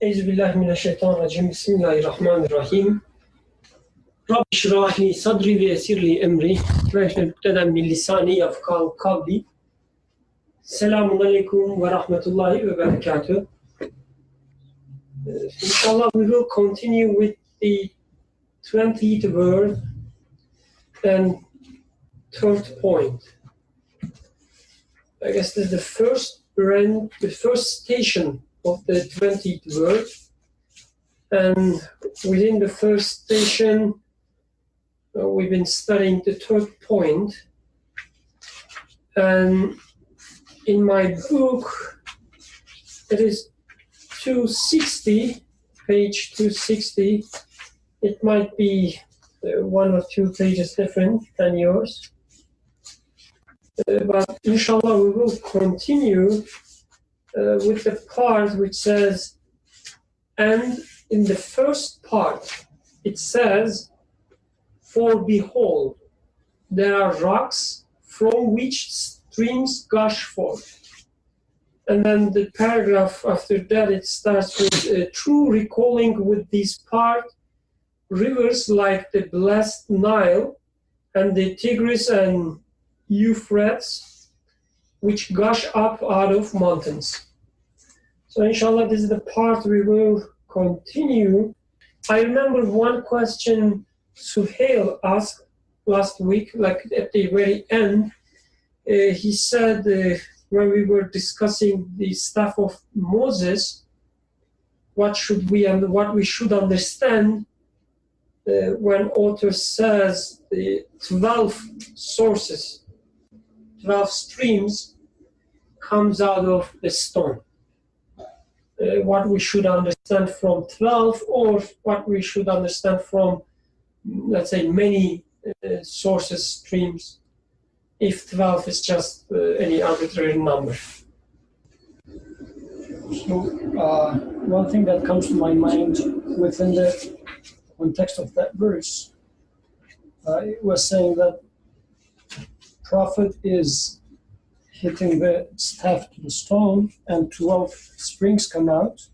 أعوذ بالله من الشيطان الرجيم بسم الله الرحمن الرحيم رب اشرح لي صدري ويسر لي أمري واحلل عقدة من لساني يفقهوا قولي Selamun Aleyküm ve Rahmetullahi ve Berekatuh. Inshallah, we will continue with the 20th word and third point. I guess this is the first station of the 20th word. And within the first station, we've been studying the third point. And in my book, it is 260, page 260. It might be one or two pages different than yours. But inshallah, we will continue with the part which says, and in the first part, it says, for behold, there are rocks from which streams gush forth. And then the paragraph after that, it starts with true recalling with this part, rivers like the blessed Nile and the Tigris and Euphrates, which gush up out of mountains. So inshallah, this is the part we will continue. I remember one question Suhail asked last week, like at the very end. He said when we were discussing the stuff of Moses, what we should understand when author says the 12 sources, 12 streams comes out of the stone. What we should understand from 12, or what we should understand from, let's say, many sources, streams, if 12 is just any arbitrary number. So one thing that comes to my mind within the context of that verse, it was saying that prophet is hitting the staff to the stone and 12 springs come out.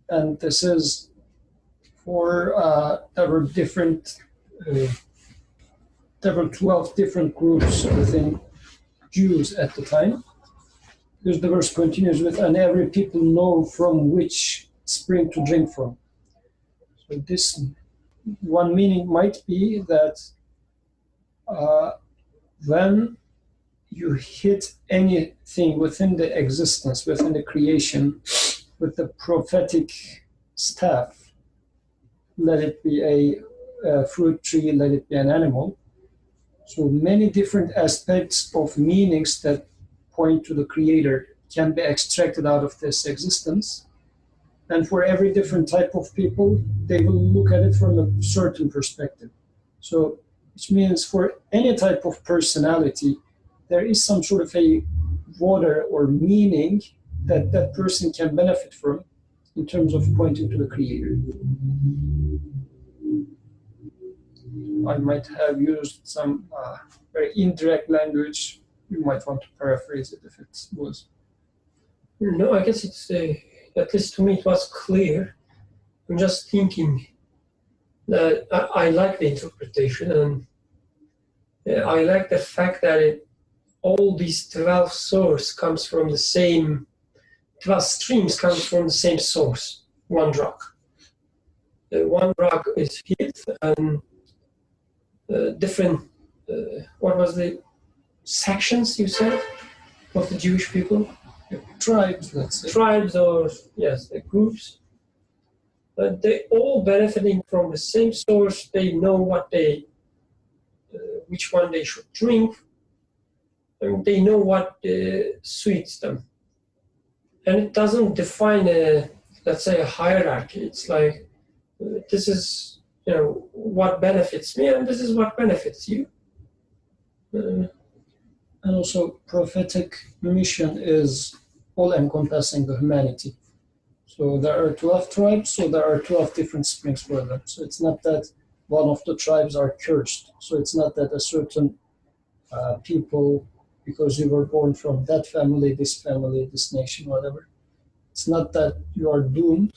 And this is for there were 12 different groups within Jews at the time. Because the verse continues with, and every people know from which spring to drink from. So this one meaning might be that when you hit anything within the existence, within the creation, with the prophetic staff, let it be a fruit tree, let it be an animal. So many different aspects of meanings that point to the Creator can be extracted out of this existence. And for every different type of people, they will look at it from a certain perspective. So, which means for any type of personality, there is some sort of a water or meaning that that person can benefit from in terms of pointing to the Creator. I might have used some very indirect language. You might want to paraphrase it if it was. No, I guess it's, at least to me, it was clear. I'm just thinking that I like the interpretation, and I like the fact that all these 12 sources comes from the same, 12 streams comes from the same source, one rock. One rock is hit, and different, what was the sections you said of the Jewish people? Tribes, let's say. Tribes, or yes, the groups. They all benefiting from the same source. They know what which one they should drink, and they know what suits them. And it doesn't define let's say, a hierarchy. It's like this is, what benefits me, and this is what benefits you. And also, prophetic mission is all-encompassing the humanity. So there are 12 tribes, so there are 12 different springs for them. So it's not that one of the tribes are cursed. So it's not that a certain people, because you were born from that family, this nation, whatever, It's not that you are doomed,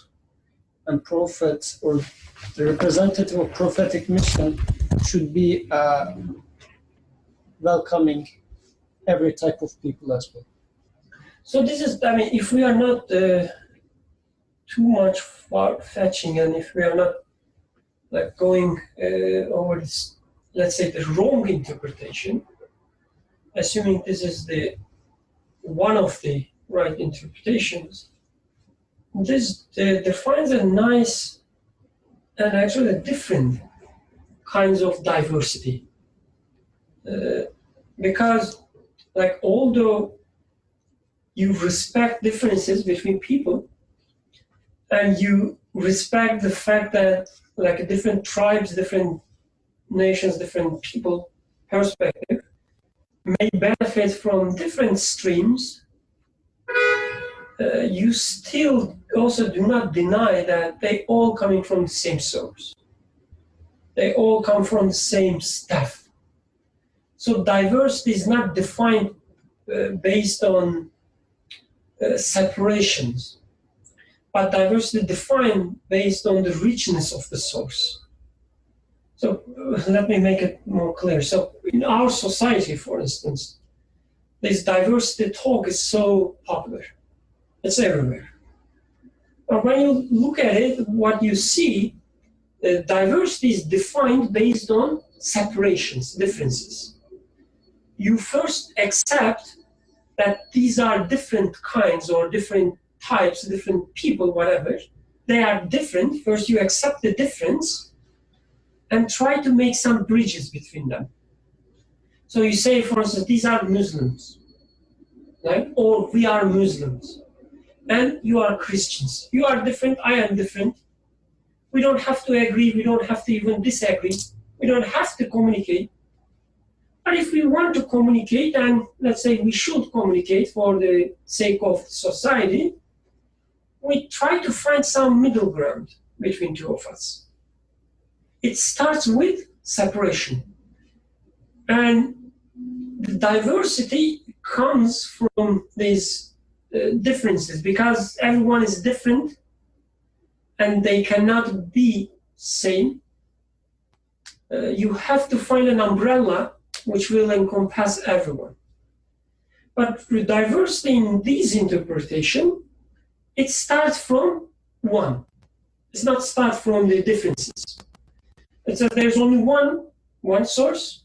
and prophets or the representative of prophetic mission should be welcoming every type of people as well. So this is, I mean, if we are not too much far-fetching, and if we are not like going over this, let's say, the wrong interpretation, assuming this is the one of the right interpretations, this defines a nice and actually different kinds of diversity. Because, like, although you respect differences between people, and you respect the fact that, like, different tribes, different nations, different people perspective may benefit from different streams, you still also do not deny that they all coming from the same source. They all come from the same stuff. So diversity is not defined based on separations, but diversity defined based on the richness of the source. So let me make it more clear. So in our society, for instance, this diversity talk is so popular. It's everywhere. But when you look at it, what you see, diversity is defined based on separations, differences. You first accept that these are different kinds or different types, different people, whatever. They are different. First, you accept the difference and try to make some bridges between them. So you say, for instance, these are Muslims, right? Or we are Muslims. And you are Christians. You are different, I am different. We don't have to agree, we don't have to even disagree. We don't have to communicate. But if we want to communicate, and let's say we should communicate for the sake of society, we try to find some middle ground between two of us. It starts with separation. And the diversity comes from these differences, because everyone is different and they cannot be same. You have to find an umbrella which will encompass everyone. But the diversity in this interpretation, it starts from one. It's not start from the differences. It's that there's only one source,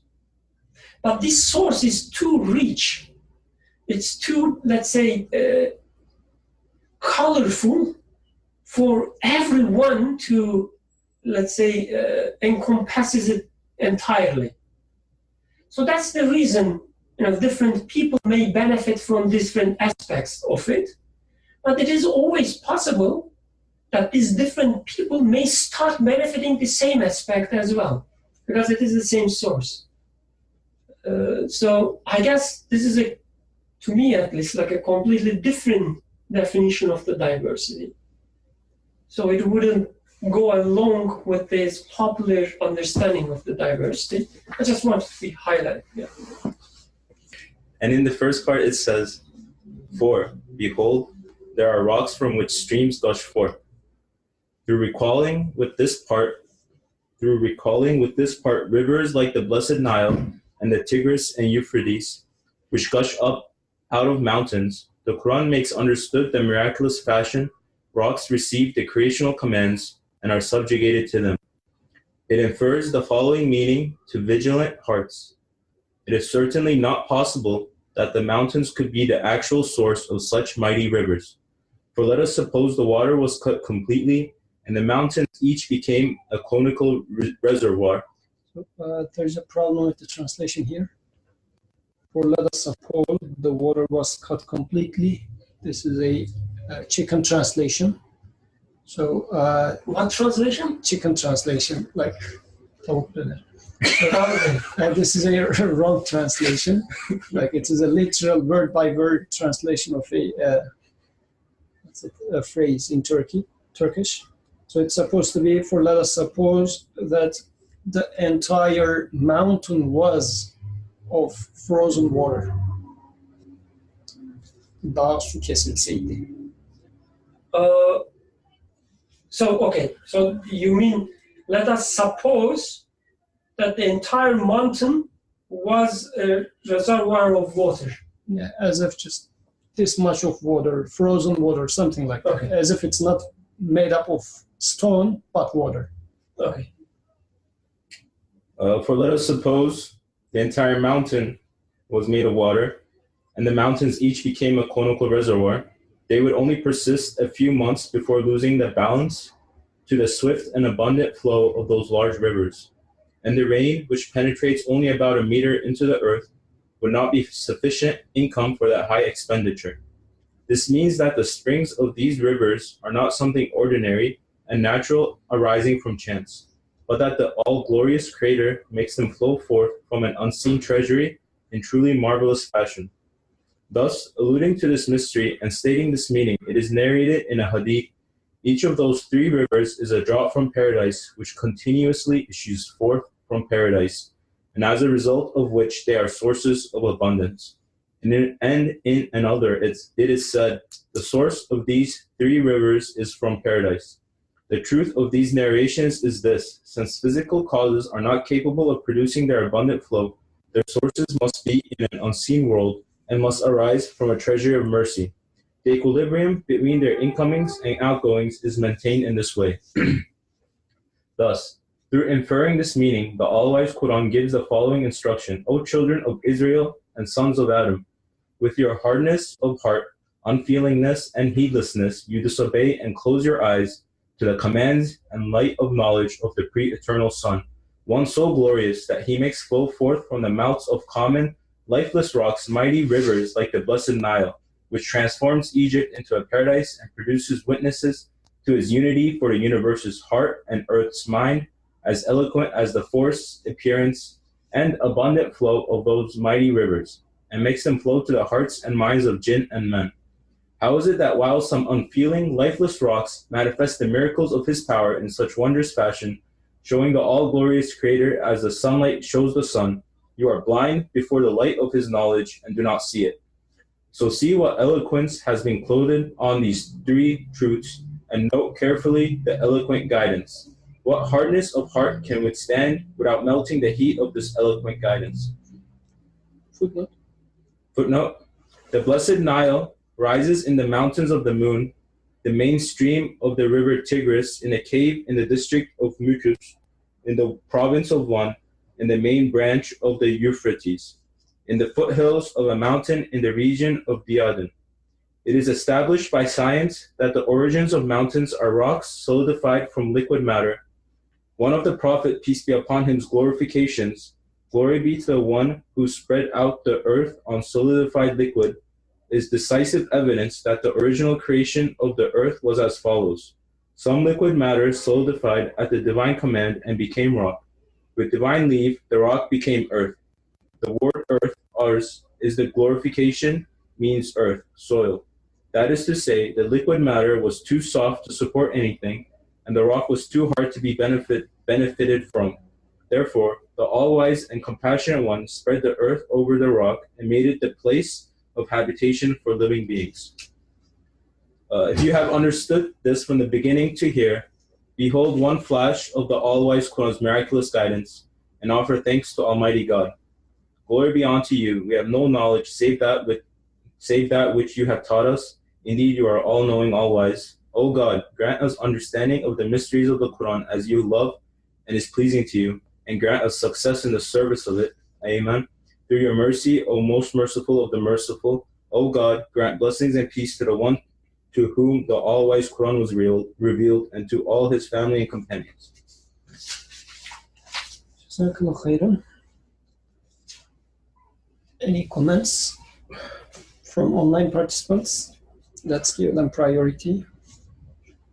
but this source is too rich. It's too, let's say, colorful for everyone to, let's say, encompasses it entirely. So that's the reason, different people may benefit from different aspects of it, but it is always possible that these different people may start benefiting the same aspect as well, because it is the same source. So I guess this is to me at least, like a completely different definition of the diversity. So it wouldn't go along with this popular understanding of the diversity. I just want to be highlighted. Yeah. And in the first part it says, "For, behold, there are rocks from which streams gush forth. Through recalling with this part, rivers like the blessed Nile and the Tigris and Euphrates, which gush up out of mountains, the Quran makes understood the miraculous fashion rocks receive the creational commands and are subjugated to them. It infers the following meaning to vigilant hearts. It is certainly not possible that the mountains could be the actual source of such mighty rivers. For let us suppose the water was cut completely and the mountains each became a conical reservoir." So, there's a problem with the translation here. For let us suppose the water was cut completely. This is a chicken translation. So what translation? Chicken translation, like tavuk döner. This is a wrong translation. Like it is a literal word by word translation of a phrase in Turkish. So it's supposed to be, for let us suppose that the entire mountain was of frozen water. Dağ su kesilseydi. So you mean, let us suppose that the entire mountain was a reservoir of water. Yeah, as if just this much of water, frozen water, something like that. As if it's not made up of stone, but water. Okay. For let us suppose the entire mountain was made of water, and the mountains each became a conical reservoir, they would only persist a few months before losing the balance to the swift and abundant flow of those large rivers. And the rain, which penetrates only about a meter into the earth, would not be sufficient income for that high expenditure. This means that the springs of these rivers are not something ordinary and natural arising from chance, but that the all-glorious Creator makes them flow forth from an unseen treasury in truly marvelous fashion. Thus, alluding to this mystery and stating this meaning, it is narrated in a hadith. Each of those three rivers is a drop from paradise which continuously issues forth from paradise, and as a result of which they are sources of abundance. And in another, it is said, the source of these three rivers is from paradise. The truth of these narrations is this: since physical causes are not capable of producing their abundant flow, their sources must be in an unseen world and must arise from a treasury of mercy. The equilibrium between their incomings and outgoings is maintained in this way. Thus, through inferring this meaning, the All-Wise Quran gives the following instruction: O children of Israel and sons of Adam, with your hardness of heart, unfeelingness, and heedlessness, you disobey and close your eyes to the commands and light of knowledge of the pre-eternal Son, one so glorious that he makes flow forth from the mouths of common, lifeless rocks mighty rivers like the blessed Nile, which transforms Egypt into a paradise and produces witnesses to his unity for the universe's heart and earth's mind, as eloquent as the force, appearance, and abundant flow of those mighty rivers, and makes them flow to the hearts and minds of jinn and men. How is it that while some unfeeling, lifeless rocks manifest the miracles of his power in such wondrous fashion, showing the all-glorious Creator as the sunlight shows the sun, you are blind before the light of his knowledge and do not see it? So see what eloquence has been clothed on these three truths, and note carefully the eloquent guidance. What hardness of heart can withstand without melting the heat of this eloquent guidance? Footnote. The blessed Nile rises in the mountains of the moon, the main stream of the river Tigris, in a cave in the district of Mukus, in the province of Van, in the main branch of the Euphrates, in the foothills of a mountain in the region of Diadin. It is established by science that the origins of mountains are rocks solidified from liquid matter. One of the Prophet, peace be upon him's glorifications, glory be to the one who spread out the earth on solidified liquid, is decisive evidence that the original creation of the earth was as follows. Some liquid matter solidified at the divine command and became rock. With divine leave, the rock became earth. The word earth, ours, is the glorification, means earth, soil. That is to say, the liquid matter was too soft to support anything, and the rock was too hard to be benefited from. Therefore, the all-wise and compassionate one spread the earth over the rock and made it the place of habitation for living beings. If you have understood this from the beginning to here, behold one flash of the all-wise Quran's miraculous guidance, and offer thanks to Almighty God. Glory be unto you. We have no knowledge save that which you have taught us. Indeed, you are all-knowing, all-wise. O God, grant us understanding of the mysteries of the Quran as you love and is pleasing to you, and grant us success in the service of it. Amen. Through your mercy, O most merciful of the merciful, O God, grant blessings and peace to the one to whom the all-wise Quran was revealed, and to all his family and companions. Jazakallah khairan. Any comments from online participants? Let's give them priority,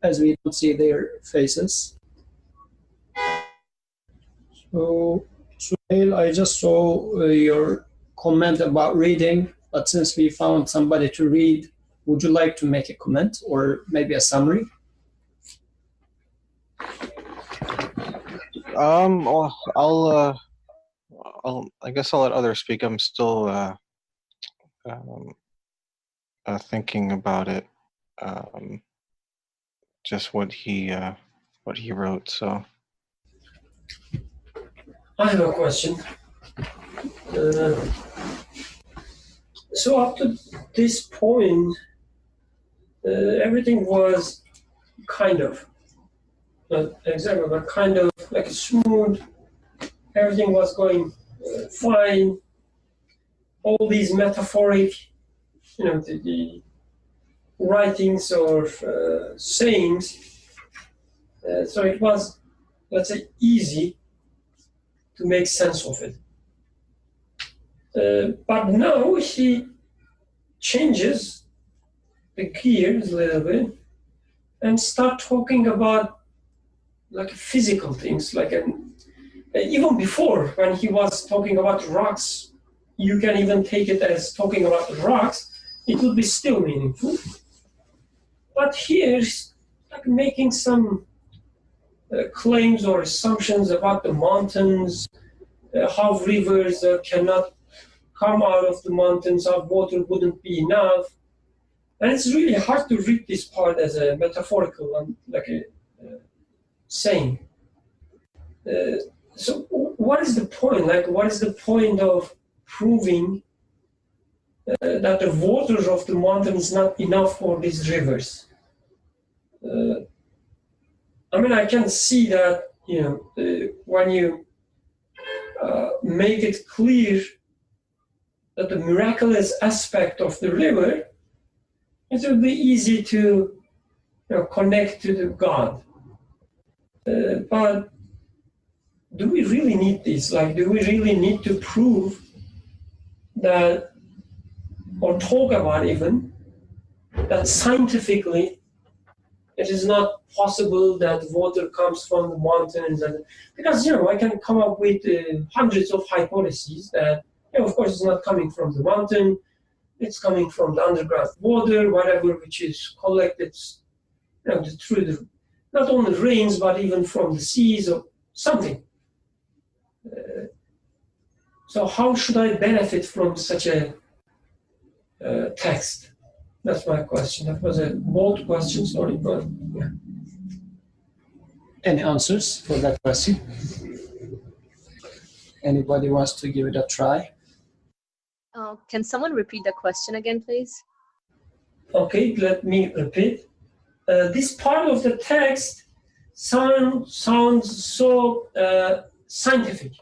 as we don't see their faces. So, Suhail, I just saw your comment about reading, but since we found somebody to read, would you like to make a comment or maybe a summary? Well, I guess I'll let others speak. I'm still thinking about it. just what he wrote. So I have a question. So up to this point, everything was kind of, not exactly, but kind of like smooth. Everything was going fine. All these metaphoric, the writings or sayings. So it was, let's say, easy to make sense of it. But now he changes the gears a little bit and start talking about like physical things, like even before when he was talking about rocks, you can even take it as talking about the rocks, it would be still meaningful. But here, like making some claims or assumptions about the mountains, how rivers cannot come out of the mountains, how water wouldn't be enough. And it's really hard to read this part as a metaphorical and like a saying. So what is the point? Like, what is the point of proving that the water of the mountain is not enough for these rivers? I mean, I can see that, when you make it clear that the miraculous aspect of the river, it will be easy to connect to the God. But do we really need this? Like, do we really need to prove that, or talk about even, that scientifically it is not possible that water comes from the mountains? And because, I can come up with hundreds of hypotheses that, of course, it's not coming from the mountain, it's coming from the underground water, whatever which is collected through the, not only rains, but even from the seas or something. So how should I benefit from such a text? That's my question. That was a bold question, sorry, but yeah. Any answers for that question? Anybody wants to give it a try? Can someone repeat the question again, please? Okay, let me repeat. This part of the text sounds so scientific.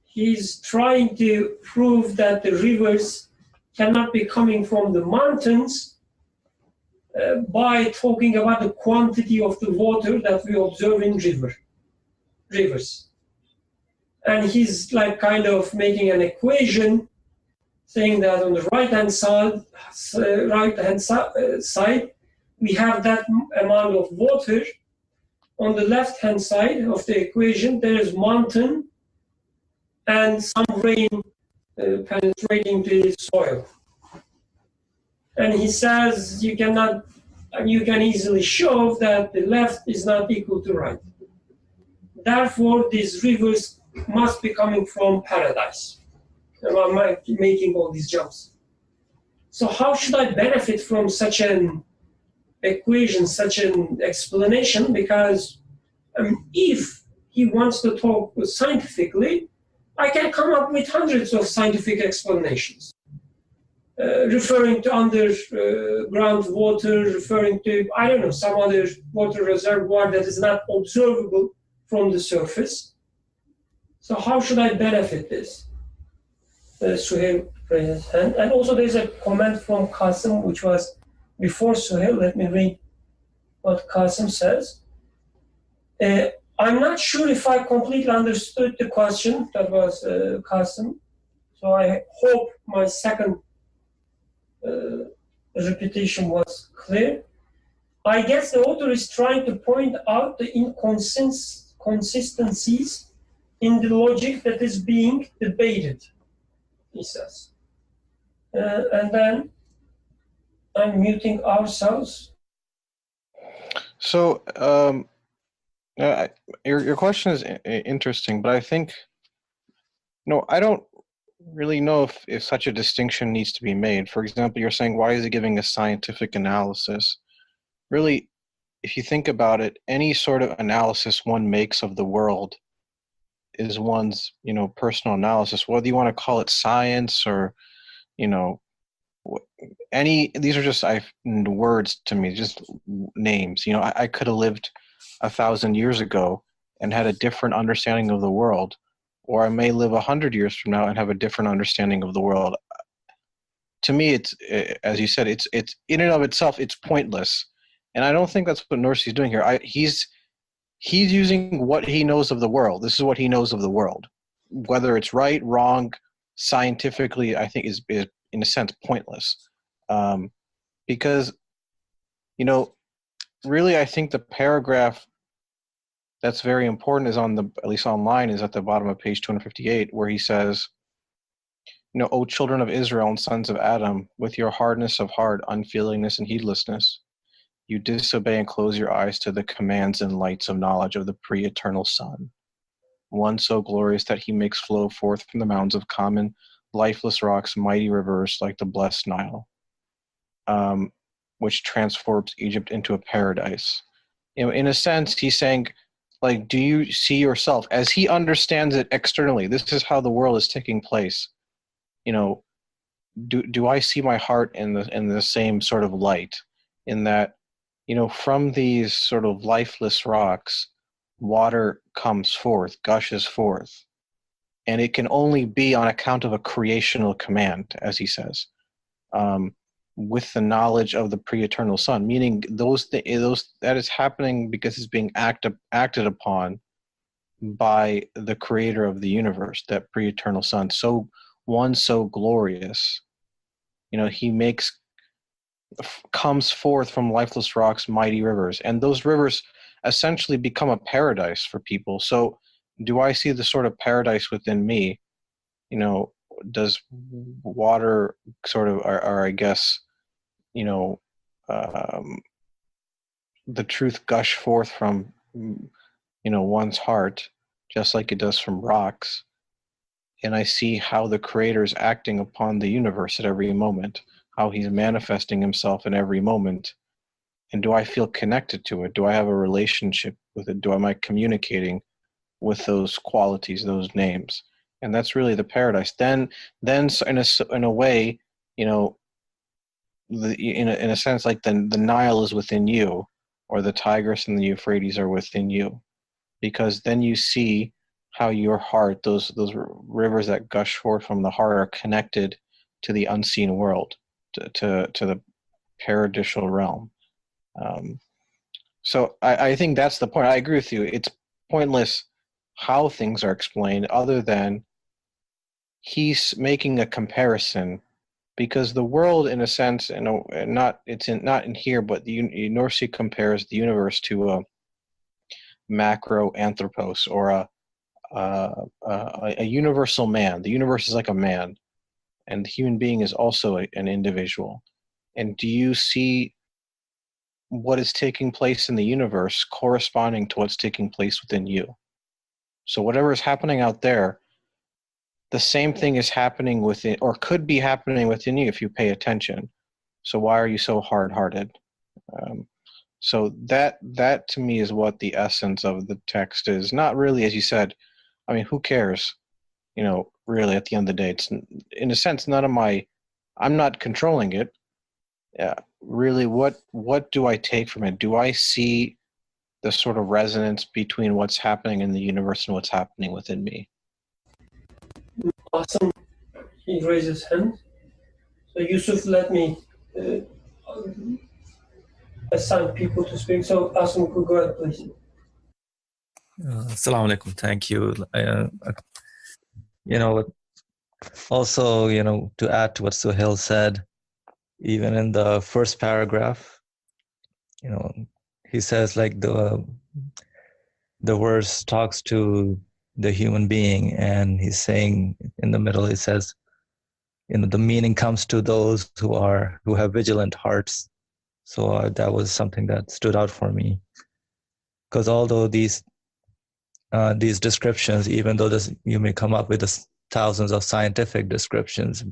He's trying to prove that the rivers cannot be coming from the mountains by talking about the quantity of the water that we observe in rivers. And he's like kind of making an equation saying that on the right-hand side, we have that amount of water. On the left-hand side of the equation, there is mountain and some rain penetrating the soil. And he says you can easily show that the left is not equal to right. Therefore, these rivers must be coming from paradise. And I'm making all these jumps. So how should I benefit from such an equation, such an explanation? Because if he wants to talk scientifically, I can come up with hundreds of scientific explanations, referring to underground water, referring to, some other water reservoir that is not observable from the surface. So how should I benefit this? Suhail raised his hand. And also there's a comment from Qasim, which was before Suhail. Let me read what Qasim says. I'm not sure if I completely understood the question. That was Qasim. So I hope my second repetition was clear. I guess the author is trying to point out the inconsistencies in the logic that is being debated, he says. And then I'm muting ourselves. So your question is interesting, but I think, I don't really know if such a distinction needs to be made. For example, you're saying, why is he giving a scientific analysis? Really, if you think about it, any sort of analysis one makes of the world is one's, personal analysis, whether you want to call it science or, these are just words to me, just names. I could have lived 1,000 years ago and had a different understanding of the world, or I may live 100 years from now and have a different understanding of the world. To me, it's, as you said, it's in and of itself, it's pointless. And I don't think that's what Nursi's doing here. He's using what he knows of the world. This is what he knows of the world. Whether it's right, wrong, scientifically, I think is in a sense pointless. Because, really, I think the paragraph that's very important is at least online, is at the bottom of page 258, where he says, O children of Israel and sons of Adam, with your hardness of heart, unfeelingness, and heedlessness, you disobey and close your eyes to the commands and lights of knowledge of the pre-eternal Son, one so glorious that he makes flow forth from the mountains of common, lifeless rocks, mighty rivers like the blessed Nile, which transforms Egypt into a paradise. In a sense, he's saying, do you see yourself as he understands it externally? This is how the world is taking place. Do I see my heart in the same sort of light, in that, from these sort of lifeless rocks, water comes forth, gushes forth, and it can only be on account of a creational command, as he says, with the knowledge of the pre-eternal Son, meaning that is happening because it's being acted upon by the creator of the universe, that pre-eternal Son, one so glorious. He comes forth from lifeless rocks, mighty rivers, and those rivers essentially become a paradise for people. So do I see the sort of paradise within me? Does water sort of, or I guess, the truth gush forth from, one's heart, just like it does from rocks? And I see how the Creator is acting upon the universe at every moment, how he's manifesting himself in every moment. And do I feel connected to it? Do I have a relationship with it? Am I communicating with those qualities, those names? And that's really the paradise. Then in a way, in a sense, like the Nile is within you, or the Tigris and the Euphrates are within you, because then you see how your heart, those rivers that gush forth from the heart, are connected to the unseen world, to the paradisial realm. So I think that's the point. I agree with you. It's pointless how things are explained, other than he's making a comparison, because the world, in a sense, not in here, but Nursi compares the universe to a macro anthropos, or a universal man. The universe is like a man, and the human being is also an individual. And do you see what is taking place in the universe corresponding to what's taking place within you? So whatever is happening out there, the same thing is happening within, or could be happening within you if you pay attention. So why are you so hard-hearted? So that to me is what the essence of the text is. Not really, as you said, I mean, who cares? Really, at the end of the day, it's, in a sense, I'm not controlling it. Yeah, really, what do I take from it? Do I see the sort of resonance between what's happening in the universe and what's happening within me? Awesome. He raised his hand. So Yusuf, let me assign people to speak. So Asim, go ahead, please. Assalamu alaikum. Thank you. Also, to add to what Suhail said, even in the first paragraph, he says like the verse talks to the human being, and he's saying in the middle, it says, the meaning comes to those who have vigilant hearts. So that was something that stood out for me, because although these descriptions, even though you may come up with thousands of scientific descriptions,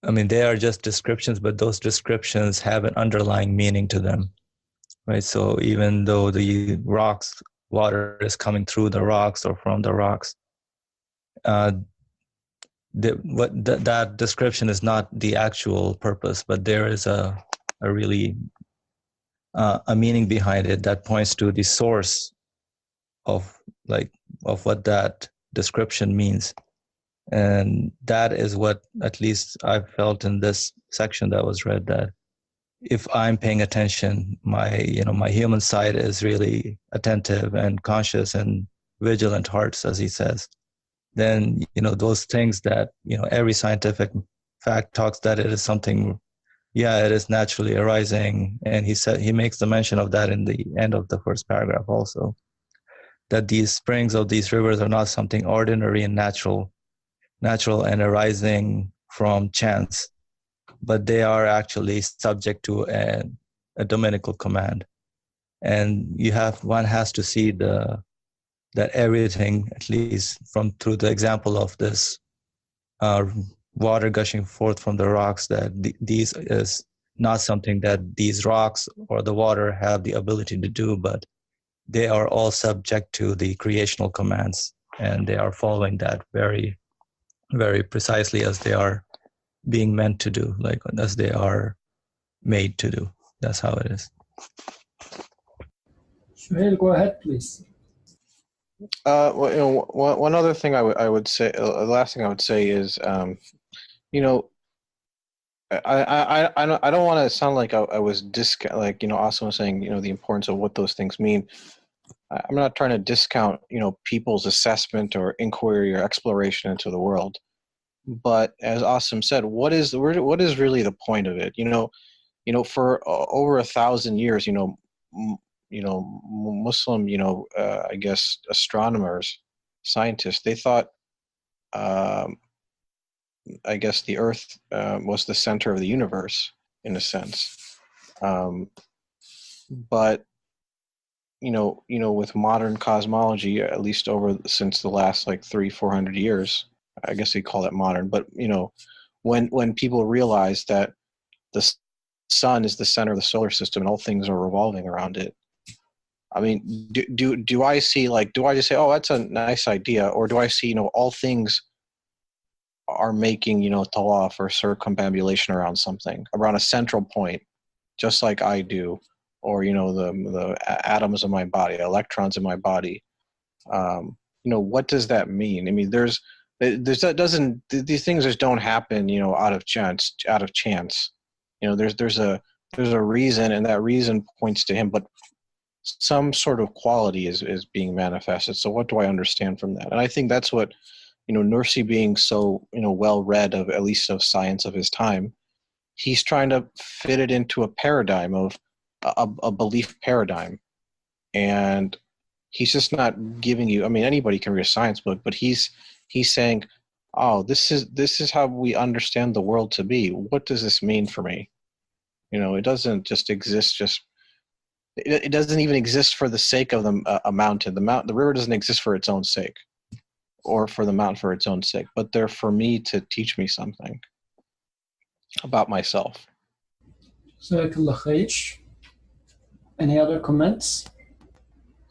I mean, they are just descriptions, but those descriptions have an underlying meaning to them. right? So even though the rocks, water is coming through the rocks or from the rocks, that description is not the actual purpose, but there is a really a meaning behind it that points to the source of what that description means. And that is what at least I felt in this section that was read, that if I'm paying attention, my human side is really attentive and conscious and vigilant hearts, as he says, then those things that every scientific fact talks that it is something, it is naturally arising. And he makes the mention of that in the end of the first paragraph also, that these springs of these rivers are not something ordinary and natural and arising from chance, but they are actually subject to a dominical command. And one has to see that everything, at least through the example of this water gushing forth from the rocks, that these is not something that these rocks or the water have the ability to do, but they are all subject to the creational commands, and they are following that very, very precisely as they are being meant to do, like as they are made to do. That's how it is. Suhail, go ahead, please. One other thing I would say, the last thing I would say is, I don't want to sound like I was Asim was saying, the importance of what those things mean. I'm not trying to discount, people's assessment or inquiry or exploration into the world. But as Asim said, what is really the point of it? For over 1,000 years, Muslim, I guess astronomers, scientists, they thought, I guess the Earth was the center of the universe in a sense. But with modern cosmology, at least since the last 300-400 years, I guess they call it modern, but when people realize that the sun is the center of the solar system and all things are revolving around it, I mean, do I see do I just say, oh, that's a nice idea, or do I see all things are making tawaf or circumambulation around something, around a central point, just like I do, or the atoms of my body, electrons in my body. What does that mean? I mean, these things just don't happen out of chance. There's a reason, and that reason points to him, but some sort of quality is being manifested. So what do I understand from that? And I think that's what Nursi, being so well read of at least of science of his time, he's trying to fit it into a paradigm of a belief paradigm. And he's just not giving you, I mean, anybody can read a science book, but he's saying, oh, this is how we understand the world to be. What does this mean for me? It doesn't just exist, it doesn't even exist for the sake of a mountain. The river doesn't exist for its own sake, or for the mountain for its own sake, but they're for me to teach me something about myself. Jazakallah khair. Any other comments?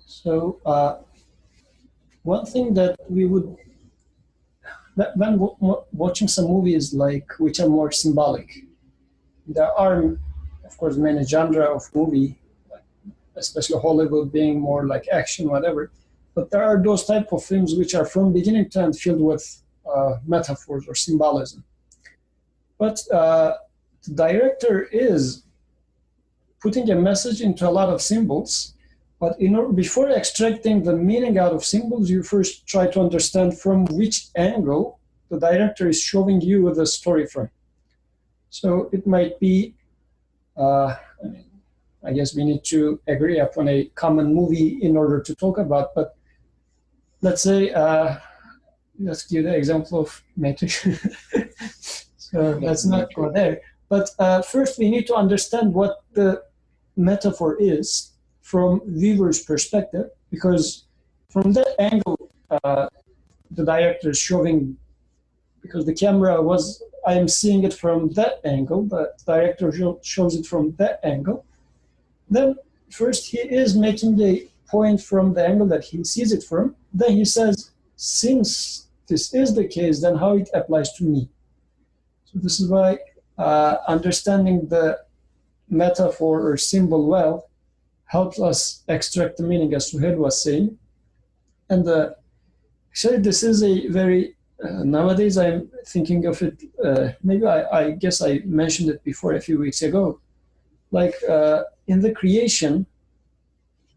So one thing that we would, when watching some movies which are more symbolic, there are, of course, many genre of movie, especially Hollywood being more like action, whatever. But there are those type of films which are from beginning to end filled with metaphors or symbolism. But the director is putting a message into a lot of symbols. But before extracting the meaning out of symbols, you first try to understand from which angle the director is showing you the story from. So it might be, I guess we need to agree upon a common movie in order to talk about, but let's say, let's give the example of Matrix. So let's not go there. But first we need to understand what the metaphor is from viewer's perspective, because from that angle, the director is showing, because the camera was, I am seeing it from that angle, the director shows it from that angle. Then first he is making a point from the angle that he sees it from. Then he says, since this is the case, then how it applies to me. So this is why understanding the metaphor or symbol well helps us extract the meaning, as Suhail was saying. And actually, this is a very, nowadays I'm thinking of it, maybe I guess I mentioned it before a few weeks ago. Like in the creation,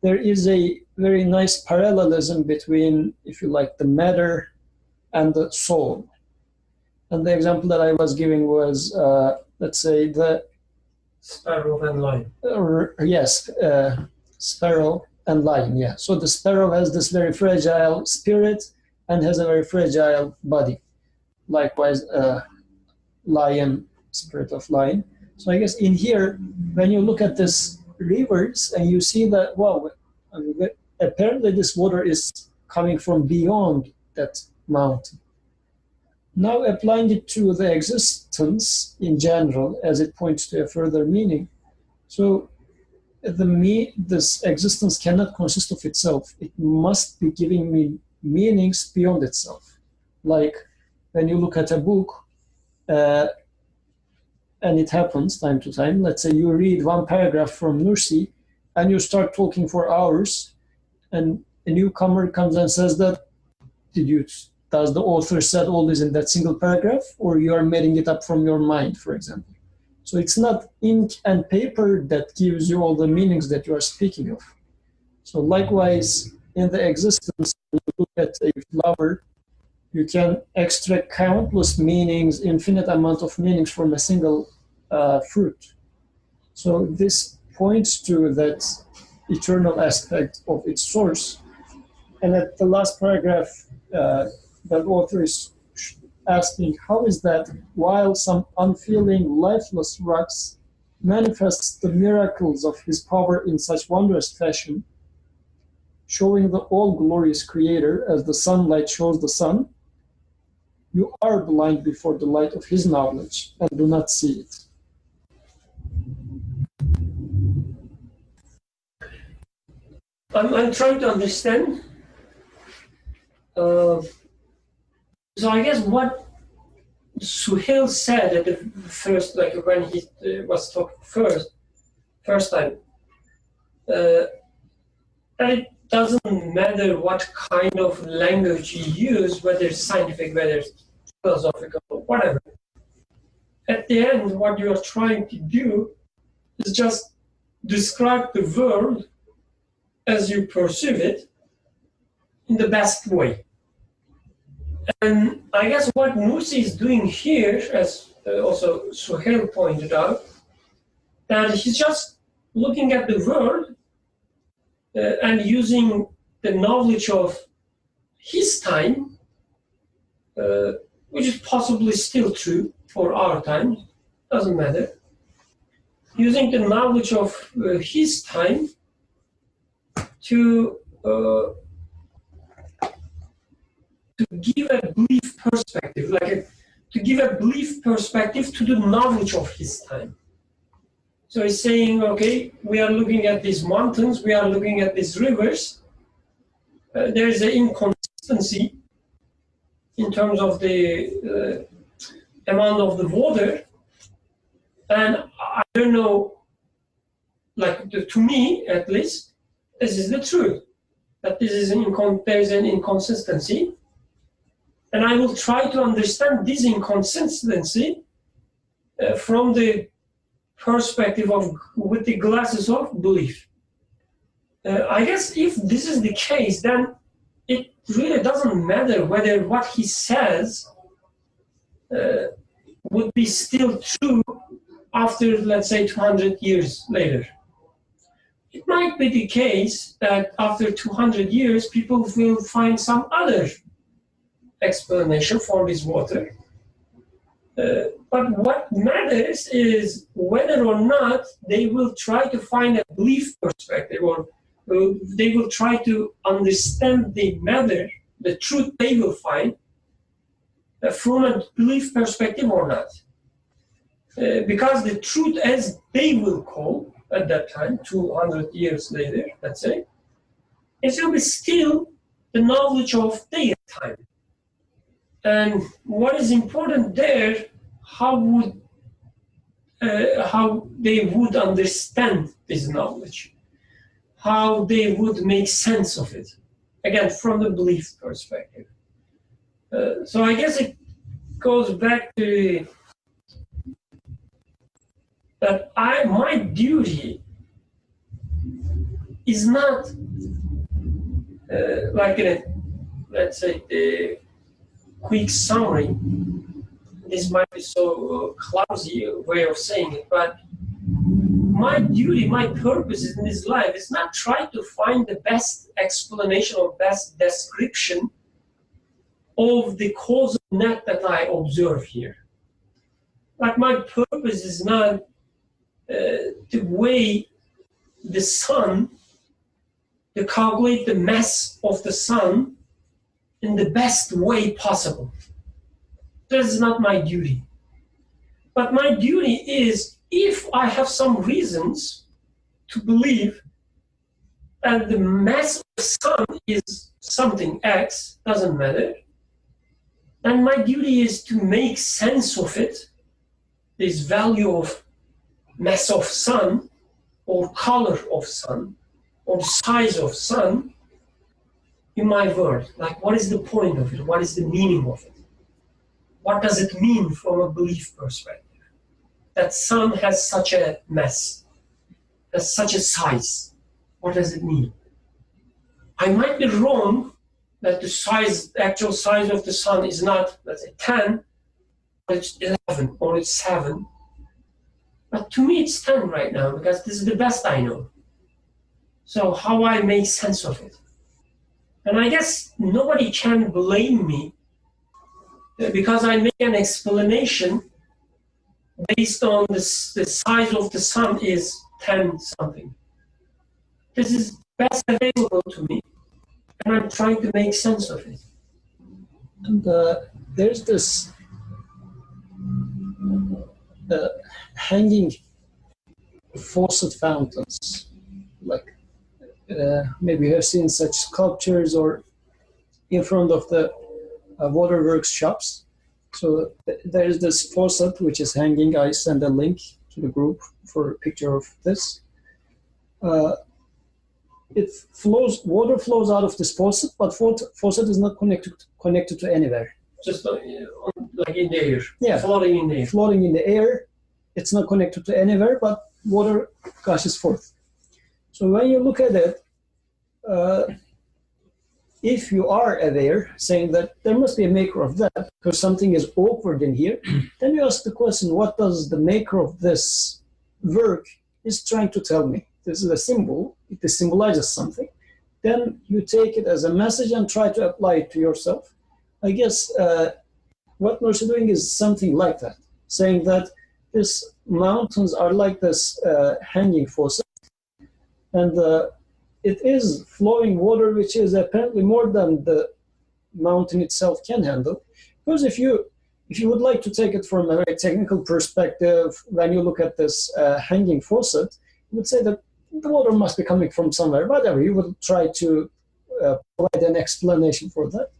there is a very nice parallelism between, if you like, the matter and the soul. And the example that I was giving was, let's say, the Sparrow and lion. Yes, sparrow and lion, yeah. So the sparrow has this very fragile spirit and has a very fragile body. Likewise, lion, spirit of lion. So I guess in here, when you look at this rivers and you see that, wow, apparently this water is coming from beyond that mountain. Now applying it to the existence in general, as it points to a further meaning. So this existence cannot consist of itself. It must be giving me meanings beyond itself. Like when you look at a book, and it happens time to time, let's say you read one paragraph from Nursi, and you start talking for hours, and a newcomer comes and says that, does the author said all this in that single paragraph, or you are making it up from your mind, for example? So it's not ink and paper that gives you all the meanings that you are speaking of. So likewise, in the existence, when you look at a flower, you can extract countless meanings, infinite amount of meanings from a single fruit. So this points to that eternal aspect of its source. And at the last paragraph, that author is asking, how is that while some unfeeling, lifeless rocks manifests the miracles of his power in such wondrous fashion, showing the all-glorious Creator as the sunlight shows the sun, you are blind before the light of his knowledge and do not see it. I'm trying to understand. So I guess what Suhail said at the first, like when he was talking first time, that it doesn't matter what kind of language you use, whether it's scientific, whether it's philosophical, or whatever. At the end, what you are trying to do is just describe the world as you perceive it in the best way. And I guess what Nursi is doing here, as also Suhail pointed out, that he's just looking at the world and using the knowledge of his time, which is possibly still true for our time, doesn't matter, using the knowledge of his time to give a belief perspective, to give a belief perspective to the knowledge of his time. So he's saying, okay, we are looking at these mountains, we are looking at these rivers. There is an inconsistency in terms of the amount of the water. And I don't know, to me at least, this is the truth, that this is there is an inconsistency. And I will try to understand this inconsistency from the perspective with the glasses of belief. I guess if this is the case, then it really doesn't matter whether what he says would be still true after, let's say, 200 years later. It might be the case that after 200 years, people will find some other explanation for this water. But what matters is whether or not they will try to find a belief perspective, or they will try to understand the matter, the truth they will find from a belief perspective or not. Because the truth, as they will call, at that time, 200 years later, let's say, it will be still the knowledge of their time. And what is important there, how they would understand this knowledge, how they would make sense of it, again, from the belief perspective. So I guess it goes back to that my duty is not like in a, let's say, a quick summary. This might be so clumsy way of saying it, but my duty, my purpose in this life is not try to find the best explanation or best description of the causal net that I observe here. Like my purpose is not to weigh the sun, to calculate the mass of the sun in the best way possible. That is not my duty. But my duty is, if I have some reasons to believe that the mass of the sun is something X, doesn't matter, then my duty is to make sense of it, this value of mass of sun, or color of sun, or size of sun, in my world. Like, what is the point of it? What is the meaning of it? What does it mean from a belief perspective? That sun has such a mass, has such a size. What does it mean? I might be wrong that the size, the actual size of the sun is not, let's say, 10, but it's 11 or it's 7. But to me, it's 10 right now because this is the best I know. So how I make sense of it? And I guess nobody can blame me because I make an explanation based on the size of the sun is 10 something. This is best available to me, and I'm trying to make sense of it. And there's this hanging faucet fountains, like maybe you have seen such sculptures or in front of the waterworks shops. So there is this faucet which is hanging. I send a link to the group for a picture of this. It flows, water flows out of this faucet, but faucet is not connected to anywhere. Just like in the air, Yeah, floating in the air. floating in the air. It's not connected to anywhere, but water gushes forth. So when you look at it, if you are aware, saying that there must be a maker of that because something is awkward in here, then you ask the question, what does the maker of this work is trying to tell me? This is a symbol, it symbolizes something. Then you take it as a message and try to apply it to yourself. I guess what Nursi is doing is something like that, saying that these mountains are like this hanging faucet, and it is flowing water, which is apparently more than the mountain itself can handle. Because if you would like to take it from a very technical perspective, when you look at this hanging faucet, you would say that the water must be coming from somewhere. Whatever, you would try to provide an explanation for that.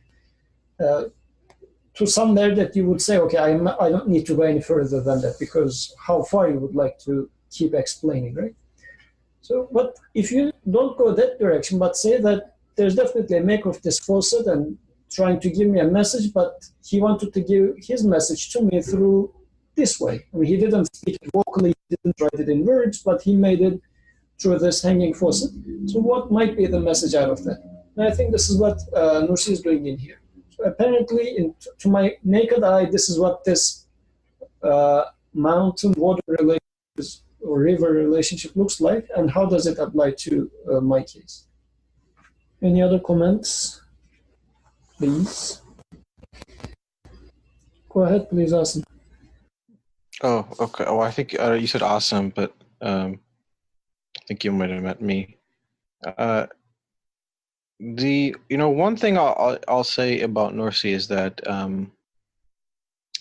To somewhere that you would say, okay, I don't need to go any further than that, because how far you would like to keep explaining, right? So, but if you don't go that direction, but say that there's definitely a maker of this faucet and trying to give me a message, but he wanted to give his message to me through this way. I mean, he didn't speak it vocally, he didn't write it in words, but he made it through this hanging faucet. So what might be the message out of that? And I think this is what Nursi is doing in here. So apparently, to my naked eye, this is what this mountain-water relationship or river relationship looks like, and how does it apply to my case? Any other comments, please? Go ahead, please, Asim. Oh, okay. Oh, I think you said awesome, but I think you might have meant me. One thing I'll say about Nursi is that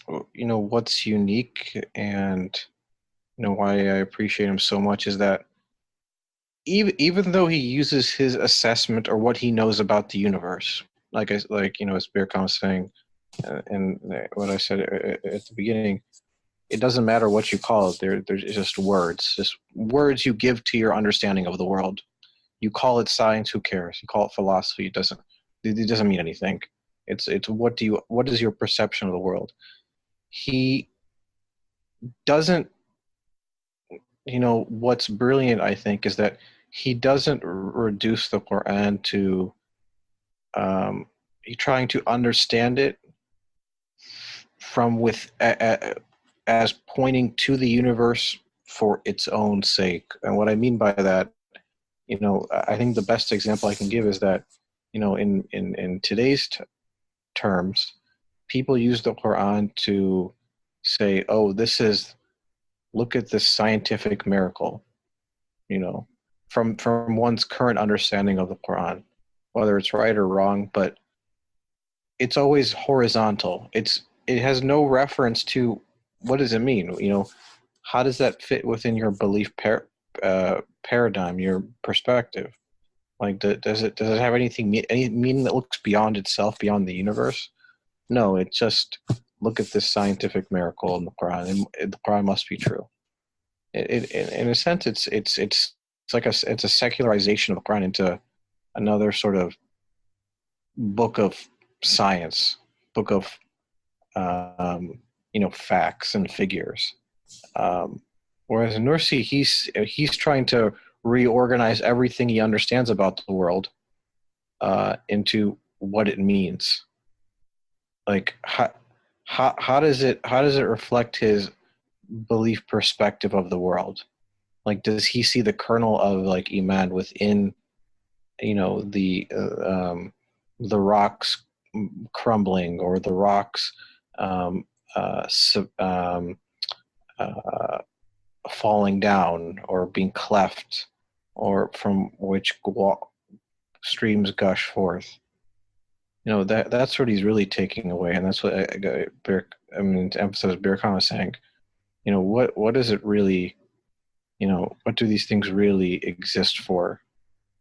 what's unique and why I appreciate him so much is that even though he uses his assessment or what he knows about the universe, as Birkam was saying, and what I said at the beginning, it doesn't matter what you call it. There's just words you give to your understanding of the world. You call it science, who cares? You call it philosophy, it doesn't mean anything. It's what is your perception of the world? He doesn't, what's brilliant, I think, is that he doesn't reduce the Quran to trying to understand it as pointing to the universe for its own sake. And what I mean by that, I think the best example I can give is that, in today's terms, people use the Quran to say, oh, look at this scientific miracle, from one's current understanding of the Quran, whether it's right or wrong, but it's always horizontal. It has no reference to what does it mean? How does that fit within your belief paradigm, your perspective? Like, does it have any meaning that looks beyond itself, beyond the universe? No, it just look at this scientific miracle in the Quran, and the Quran must be true. In a sense, it's a secularization of the Quran into another sort of book of science, book of facts and figures. Whereas Nursi, he's trying to reorganize everything he understands about the world into what it means. Like how does it reflect his belief perspective of the world? Like, does he see the kernel of like Iman within the rocks crumbling, or the rocks falling down, or being cleft, or from which streams gush forth? That's what he's really taking away, and that's what to emphasize Birkam was saying. What is it really? What do these things really exist for?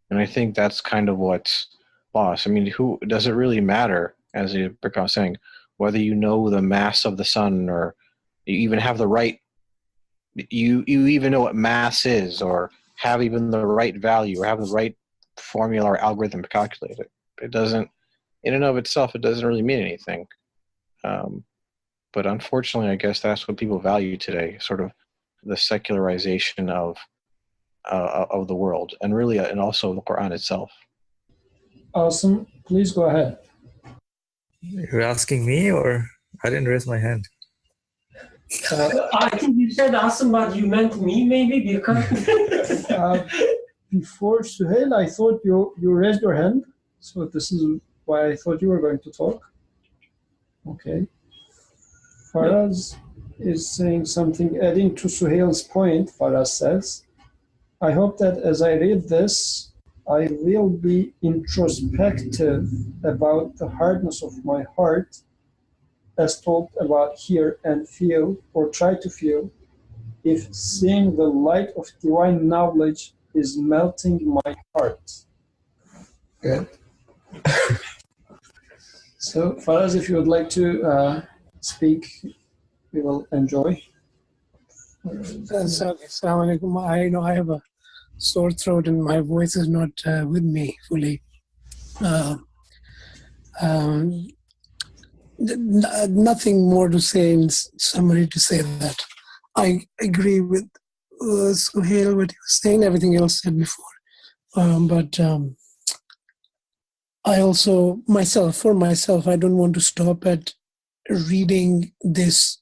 And I think that's kind of what's lost. Who does it really matter, as Birkam was saying, whether you know the mass of the sun, or you even have the right, you even know what mass is, or have even the right value, or have the right formula or algorithm to calculate it. It doesn't, in and of itself, it doesn't really mean anything. But unfortunately, I guess that's what people value today, sort of the secularization of the world, and really, and also the Quran itself. Awesome. Please go ahead. You're asking me, or I didn't raise my hand? I think you said Asim, but you meant me, maybe, because Before Suhail, I thought you raised your hand, so this is why I thought you were going to talk. Okay. Faraz is saying something, adding to Suhail's point. Faraz says, I hope that as I read this, I will be introspective about the hardness of my heart, as talked about here, and feel, or try to feel, if seeing the light of divine knowledge is melting my heart. Good. So, Faraz, if you would like to speak, we will enjoy. Assalamu alaikum. I know I have a sore throat and my voice is not with me fully. Nothing more to say in summary to say that I agree with Suhail, what he was saying, everything else said before. But I also, for myself, I don't want to stop at reading this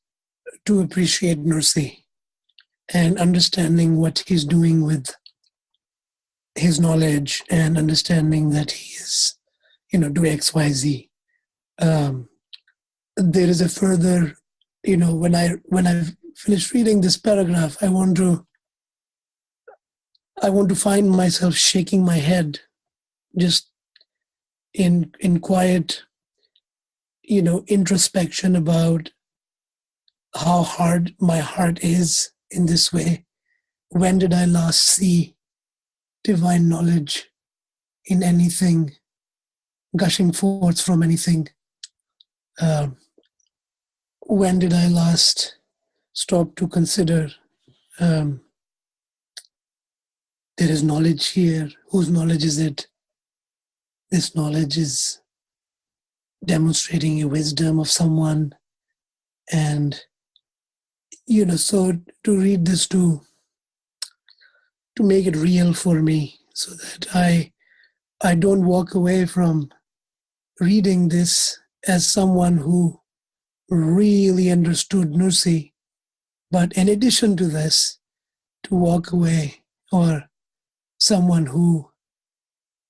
to appreciate Nursi and understanding what he's doing with his knowledge, and understanding that he is, doing X, Y, Z. There is a further, when I've finished reading this paragraph, I want to find myself shaking my head, just in quiet, introspection about how hard my heart is in this way. When did I last see divine knowledge in anything, gushing forth from anything. When did I last stop to consider there is knowledge here? Whose knowledge is it? This knowledge is demonstrating a wisdom of someone. And, so to read this, to make it real for me, so that I don't walk away from reading this as someone who really understood Nursi, but in addition to this, to walk away, or someone who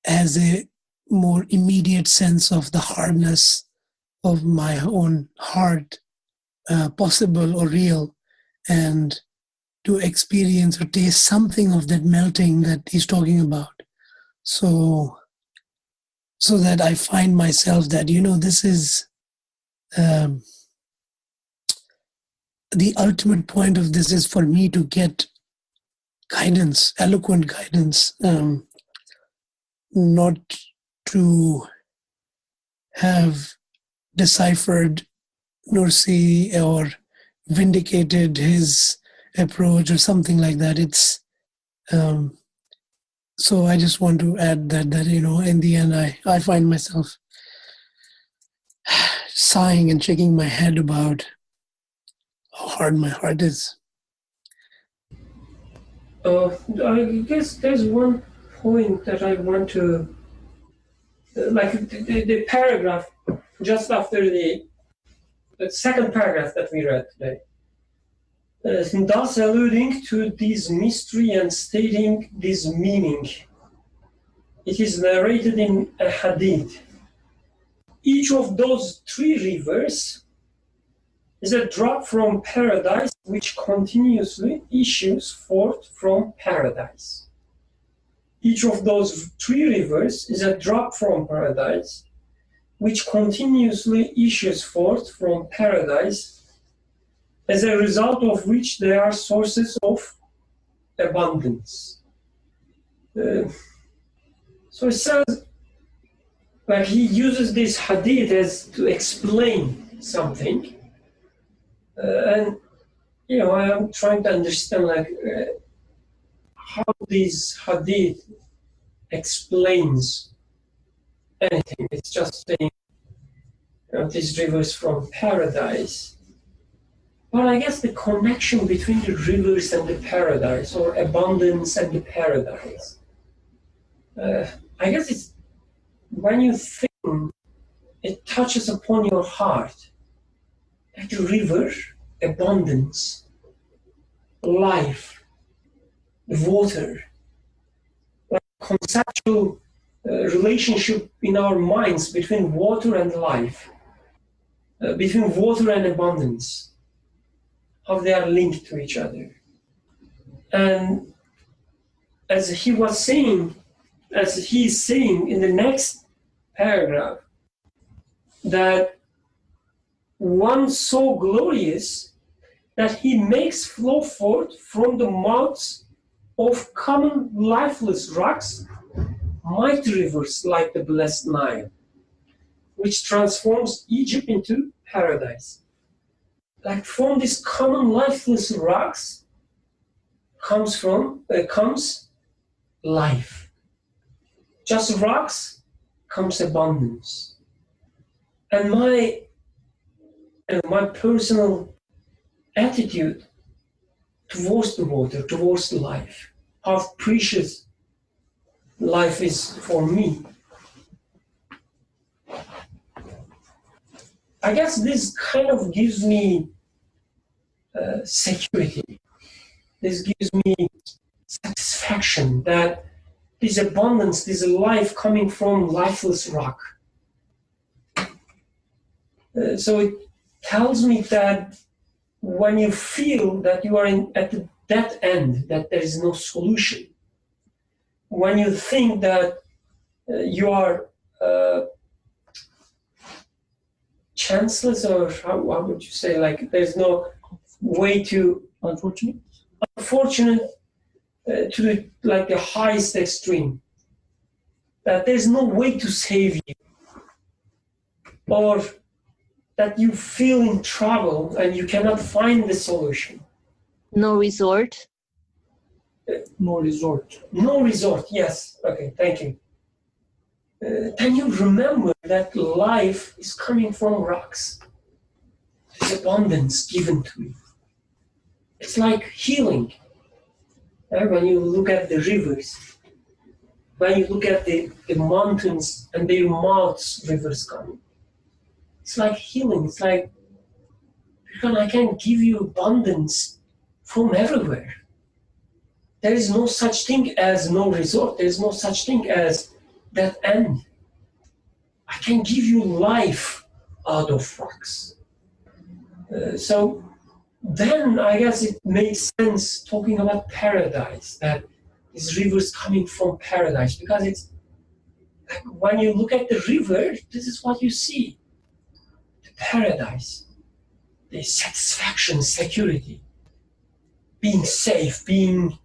has a more immediate sense of the hardness of my own heart, possible or real, and to experience or taste something of that melting that he's talking about. So that I find myself that, this is the ultimate point of this is for me to get guidance, eloquent guidance, not to have deciphered Nursi or vindicated his approach or something like that. It's so I just want to add that in the end I find myself sighing and shaking my head about how hard my heart is. I guess there's one point that I want to, the paragraph just after the second paragraph that we read today, thus alluding to this mystery and stating this meaning. It is narrated in a hadith. Each of those three rivers is a drop from paradise which continuously issues forth from paradise. Each of those three rivers is a drop from paradise which continuously issues forth from paradise, as a result of which they are sources of abundance. So it says, he uses this hadith as to explain something. And I am trying to understand how this hadith explains anything. It's just saying these rivers from paradise. But I guess the connection between the rivers and the paradise, or abundance and the paradise, I guess it's when you think, it touches upon your heart. Like the river, abundance, life, the water, like conceptual relationship in our minds between water and life, between water and abundance, how they are linked to each other. And as he's saying in the next paragraph, that one so glorious that he makes flow forth from the mouths of common lifeless rocks mighty rivers like the blessed Nile, which transforms Egypt into paradise. Like from these common lifeless rocks comes life. Just rocks comes abundance. And my personal attitude towards the water, towards life, how precious life is for me. I guess this kind of gives me security. This gives me satisfaction that this abundance, this life coming from lifeless rock. So it tells me that when you feel that you are at the dead end, that there is no solution, when you think that you are chanceless, or how would you say, like there's no way to... Unfortunate, like the highest extreme, that there's no way to save you, or that you feel in trouble and you cannot find the solution. No resort. No resort. No resort, yes. Okay, thank you. Then you remember that life is coming from rocks. There's abundance given to you. It's like healing. When you look at the rivers, when you look at the mountains and their mouths, rivers coming. It's like healing. It's like, because I can give you abundance from everywhere. There is no such thing as no resort. There is no such thing as that end. I can give you life out of rocks. So then I guess it makes sense talking about paradise, that these rivers coming from paradise, because it's like when you look at the river, this is what you see. The paradise, the satisfaction, security, being safe, being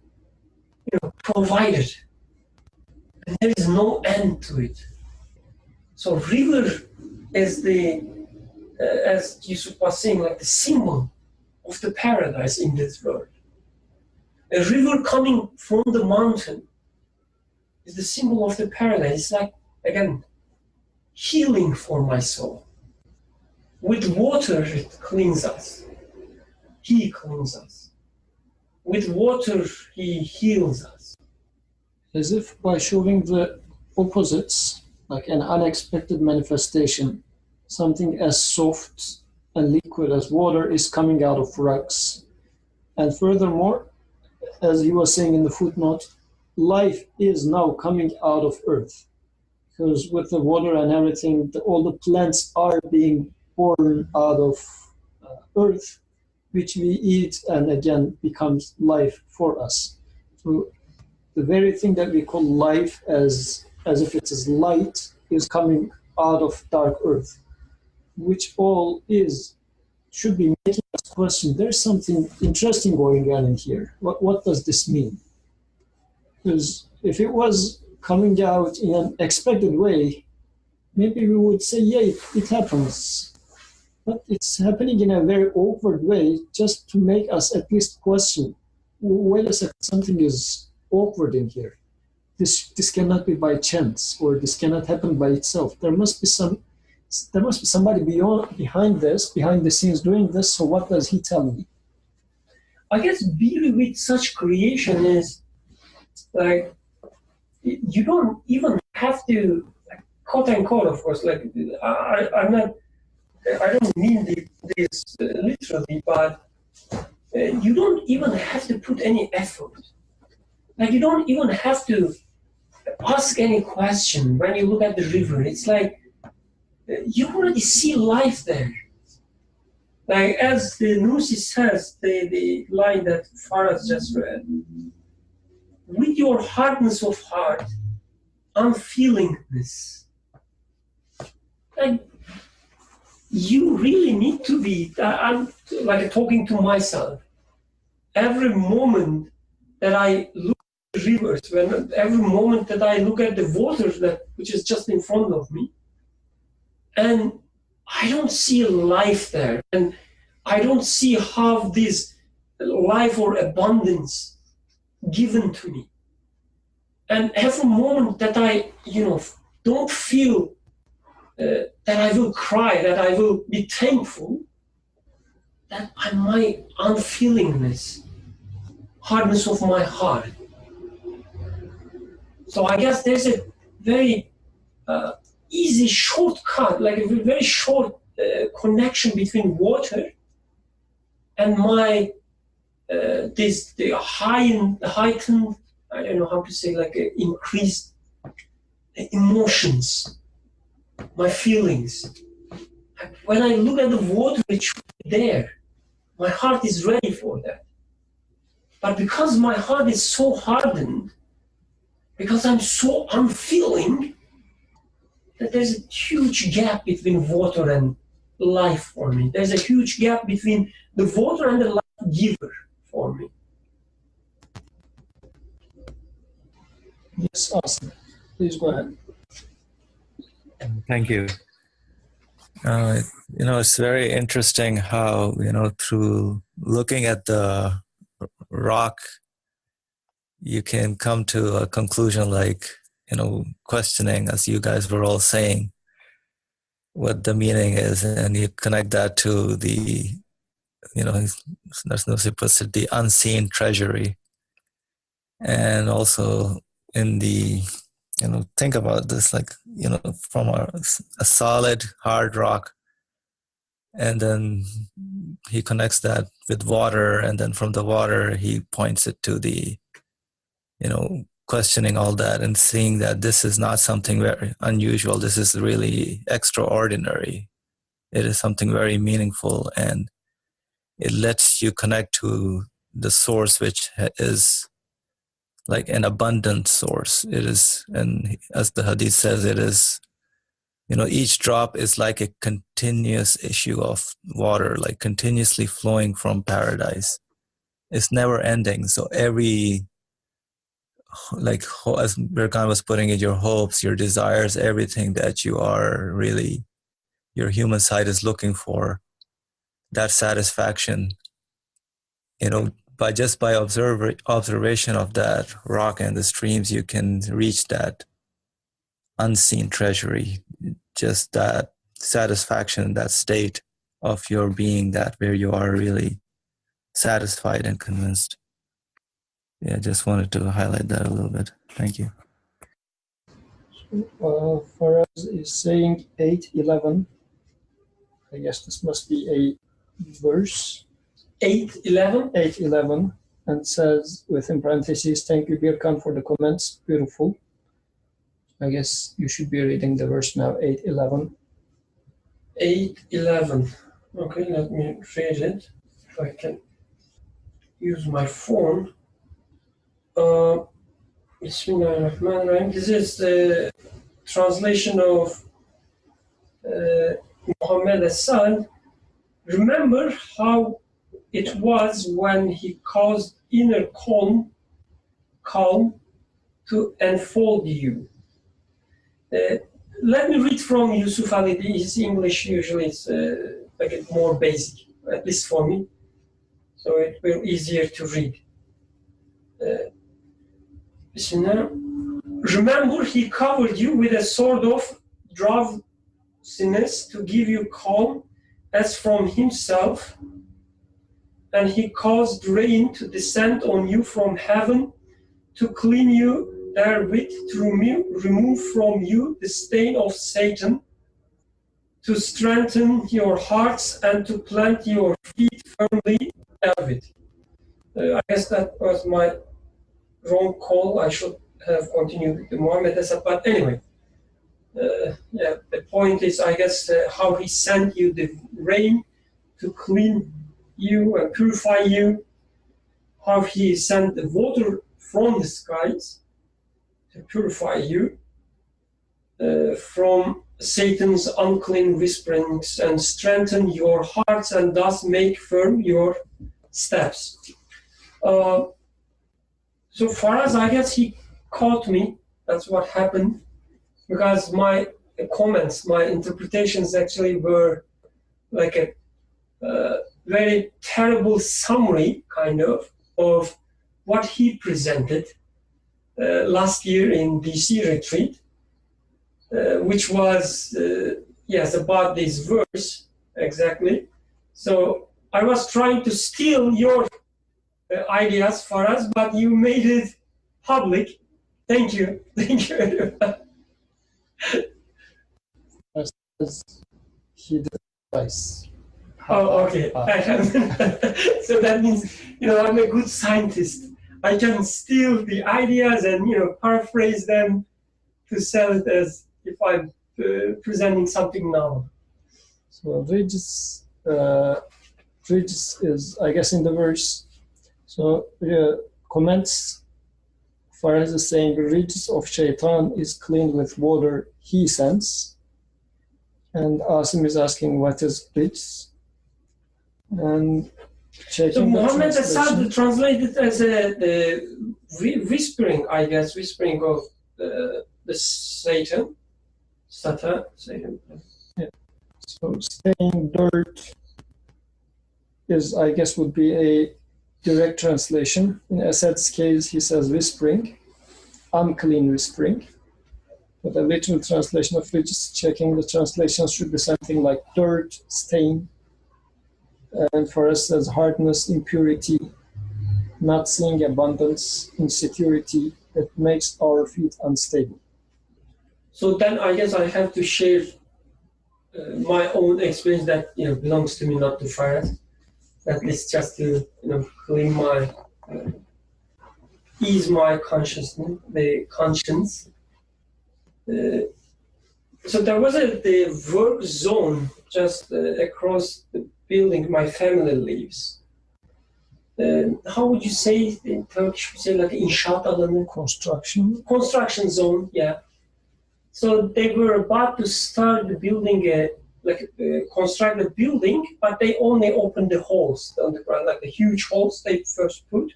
provided. And there is no end to it. So river is as Yusuf was saying, like the symbol of the paradise in this world. A river coming from the mountain is the symbol of the paradise. It's like, again, healing for my soul. With water, it cleans us. He cleans us. With water, he heals us. As if by showing the opposites, like an unexpected manifestation, something as soft and liquid as water is coming out of rocks. And furthermore, as you were saying in the footnote, life is now coming out of earth. Because with the water and everything, all the plants are being born out of earth, which we eat and again becomes life for us. So the very thing that we call life as if it is light is coming out of dark earth, which all should be making us question, there's something interesting going on in here. What does this mean? Because if it was coming out in an expected way, maybe we would say, yeah, it happens. But it's happening in a very awkward way just to make us at least question, wait a second, something is awkward in here. This cannot be by chance, or this cannot happen by itself. There must be somebody behind the scenes doing this. So what does he tell me? I guess beauty with such creation is like, you don't even have to, quote unquote, of course, like I don't mean this literally, but you don't even have to put any effort. Like you don't even have to ask any question when you look at the river. It's like you already see life there. Like as the Nursi says, the line that Faraz just read, with your hardness of heart, unfeelingness. Like you really need to be, I'm like talking to myself. Every moment that I look at the rivers, every moment that I look at the water which is just in front of me, and I don't see life there, and I don't see how this life or abundance given to me. And every moment that I, don't feel that I will cry, that I will be thankful, that my unfeelingness, hardness of my heart. So I guess there's a very easy shortcut, like a very short connection between water and my the heightened, I don't know how to say, like increased emotions, my feelings. When I look at the water, it's there. My heart is ready for that. But because my heart is so hardened, because I'm so unfeeling, that there's a huge gap between water and life for me. There's a huge gap between the water and the life giver for me. Yes, awesome. Please go ahead. Thank you. It's very interesting how, through looking at the rock, you can come to a conclusion like, questioning, as you guys were all saying, what the meaning is. And you connect that to the, there's no simplicity, the unseen treasury. And also in the, think about this, like, from a solid, hard rock. And then he connects that with water. And then from the water, he points it to the, questioning all that and seeing that this is not something very unusual. This is really extraordinary. It is something very meaningful. And it lets you connect to the source, which is like an abundant source. It is, and as the hadith says, it is, each drop is like a continuous issue of water, like continuously flowing from paradise. It's never ending. So every, like, as Birkan was putting it, your hopes, your desires, everything that you are really, your human side is looking for, that satisfaction, by observation of that rock and the streams, you can reach that unseen treasury, just that satisfaction, that state of your being, that where you are really satisfied and convinced. Yeah, just wanted to highlight that a little bit. Thank you. Faraz is saying 8:11. I guess this must be a verse. 8:11. 8:11, and says within parentheses, "Thank you, Birkan, for the comments. Beautiful." I guess you should be reading the verse now. 8:11. 8:11. Okay, let me read it. If I can use my phone. Bismillahirrahmanirrahim. This is the translation of Muhammad Assad. Remember how it was when he caused inner calm to enfold you. Let me read from Yusuf Ali. His English usually is like more basic, at least for me, so it will be easier to read. Remember, he covered you with a sort of drowsiness to give you calm as from himself, and he caused rain to descend on you from heaven to clean you therewith, to remove from you the stain of Satan, to strengthen your hearts and to plant your feet firmly therewith. I guess that was my wrong call. I should have continued with the Muhammad Asad, but anyway. The point is, I guess, how he sent you the rain to clean you and purify you, how he sent the water from the skies to purify you from Satan's unclean whisperings and strengthen your hearts and thus make firm your steps. So far as I guess he caught me, that's what happened, because my comments, my interpretations actually were like a very terrible summary, kind of what he presented last year in DC retreat, which was, yes, about this verse, exactly. So I was trying to steal your ideas for us, but you made it public. Thank you. Thank you very much. He did twice. Oh, okay. So that means, I'm a good scientist. I can steal the ideas and, paraphrase them to sell it as if I'm presenting something novel. So Regis is, I guess, in the verse. So comments, Faraz is saying, the Regis of Shaitan is cleaned with water he sends. And Asim is asking, what is Regis? And Checking So the Muhammad translation. Assad translated as a whispering, I guess, whispering of the Satan. Satan. So staying dirt is, I guess, would be a direct translation. In Assad's case, he says whispering, unclean whispering. But the literal translation of which is checking the translations should be something like dirt, stain. And for us, as hardness, impurity, not seeing abundance, insecurity that makes our feet unstable. So then I guess I have to share my own experience that belongs to me, not to Farad. At least just to clean my ease my consciousness, the conscience. So there was the work zone just across the building my family lives. How would you say it in Turkish? Say like inşaat alanı, construction zone. Yeah. So they were about to start the building, construct the building, but they only opened the holes on the ground, like the huge holes they first put,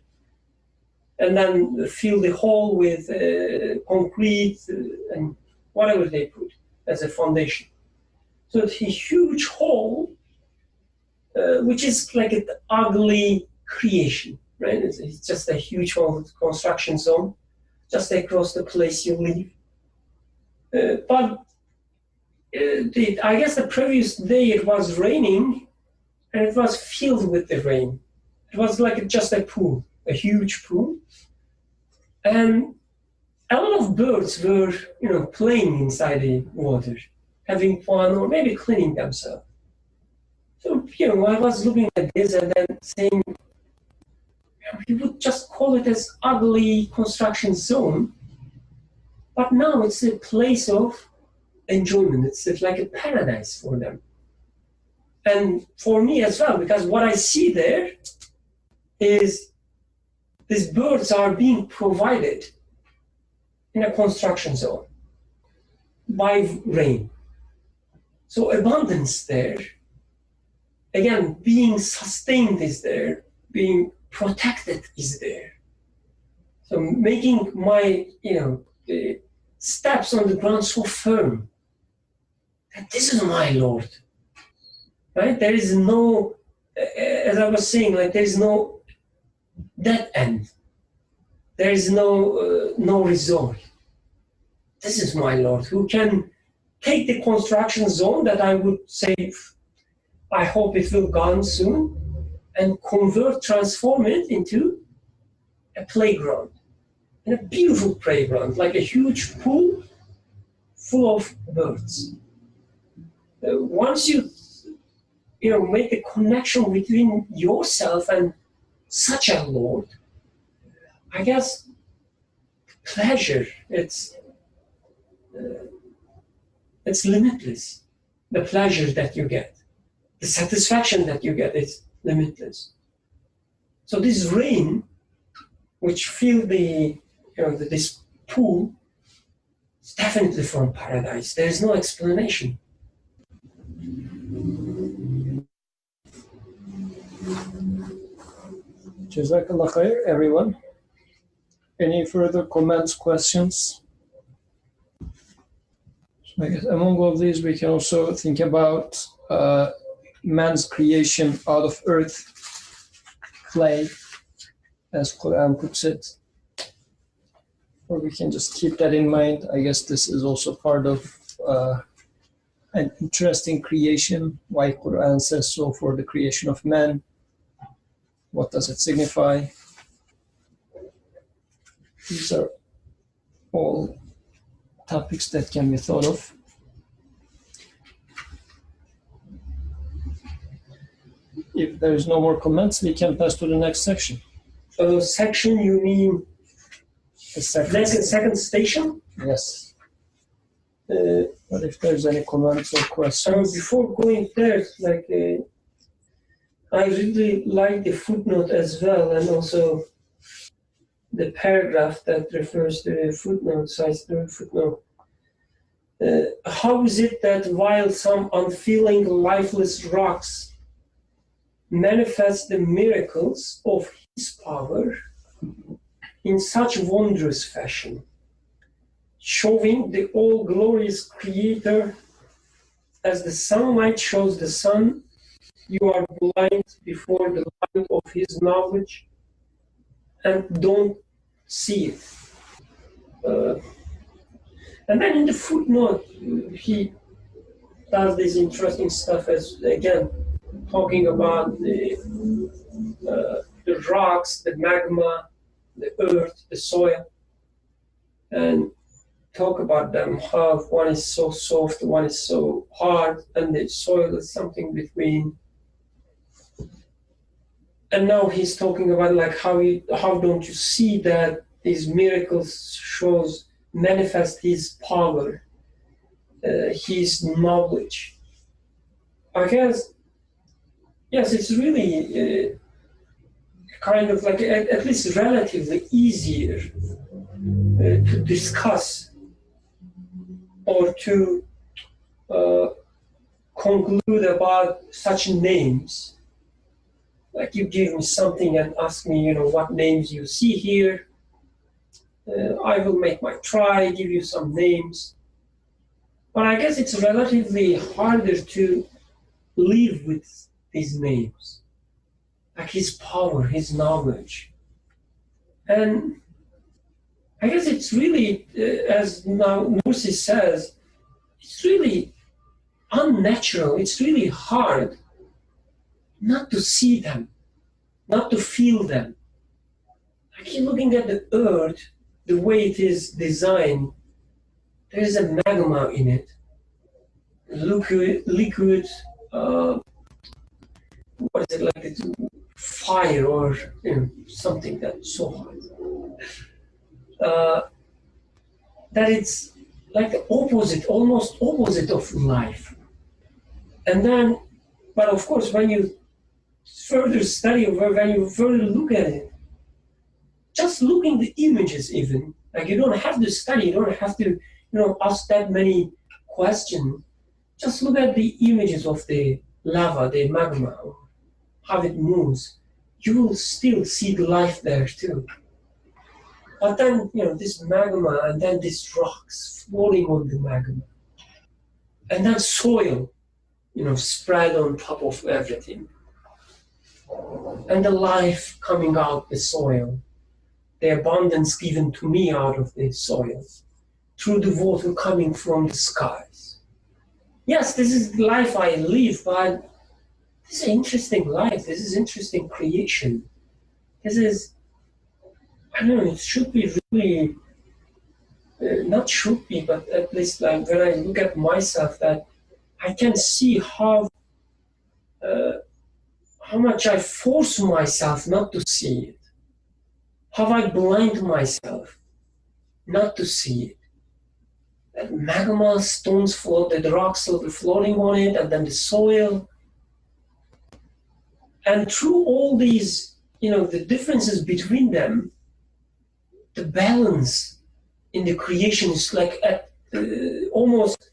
and then fill the hole with concrete and whatever they put as a foundation. So it's a huge hole, which is like an ugly creation, right? It's just a huge hole, construction zone, just across the place you live. But I guess the previous day it was raining, and it was filled with the rain. It was like just a pool, a huge pool, and a lot of birds were, playing inside the water, having fun or maybe cleaning themselves. So, I was looking at this and then saying, we would just call it as ugly construction zone, but now it's a place of enjoyment. It's like a paradise for them. And for me as well, because what I see there is these birds are being provided in a construction zone by rain. So abundance there, again, being sustained is there, being protected is there. So making my, the steps on the ground so firm that this is my Lord, right? There is no, as I was saying, there is no dead end. There is no resort. This is my Lord, who can take the construction zone that I would say, I hope it will gone soon, and transform it into a playground, and a beautiful playground, like a huge pool full of birds. Once you make a connection between yourself and such a Lord, I guess pleasure, it's limitless. The pleasure that you get, the satisfaction that you get, is limitless. So this rain, which filled this pool, is definitely from paradise. There is no explanation. Jazakallah khair, everyone. Any further comments, questions? So I guess among all these, we can also think about man's creation out of earth, clay, as Quran puts it. Or we can just keep that in mind. I guess this is also part of an interesting creation, why Quran says so for the creation of man. What does it signify? These are all topics that can be thought of. If there is no more comments, we can pass to the next section. Section, you mean The second, second station? yes. But if there's any comments or So questions, before going there, I really like the footnote as well, and also the paragraph that refers to the footnote, cites the footnote. How is it that while some unfeeling, lifeless rocks manifests the miracles of his power in such wondrous fashion, showing the all-glorious Creator as the sunlight shows the sun. You are blind before the light of his knowledge and don't see it. And then in the footnote, he does this interesting stuff as, again, talking about the rocks, the magma, the earth, the soil, and talk about them, how one is so soft, one is so hard, and the soil is something between. And now he's talking about like how don't you see that these miracles manifest his power, his knowledge. I guess, yes, it's really kind of like at least relatively easier to discuss or to conclude about such names. Like you give me something and ask me, what names you see here. I will make my try, give you some names. But I guess it's relatively harder to live with these names. Like his power, his knowledge. And I guess it's really, as now Nursi says, it's really unnatural, it's really hard not to see them, not to feel them. Like you're looking at the earth, the way it is designed, there is a magma in it, liquid, what is it like? It's fire or something that's so hot. That it's like the opposite, almost opposite of life. And then, but of course, when you further study or when you further look at it, just looking the images even, like you don't have to study, you don't have to, ask that many questions. Just look at the images of the lava, the magma, how it moves. You will still see the life there too. But then, this magma and then these rocks floating on the magma. And then soil, spread on top of everything. And the life coming out the soil. The abundance given to me out of the soil. Through the water coming from the skies. Yes, this is the life I live, but this is interesting life. This is interesting creation. This is, I don't know, it should be really, not should be, but at least like when I look at myself, that I can see how much I force myself not to see it. How I blind myself not to see it. That magma, stones float, the rocks floating on it, and then the soil. And through all these, the differences between them, the balance in the creation is like almost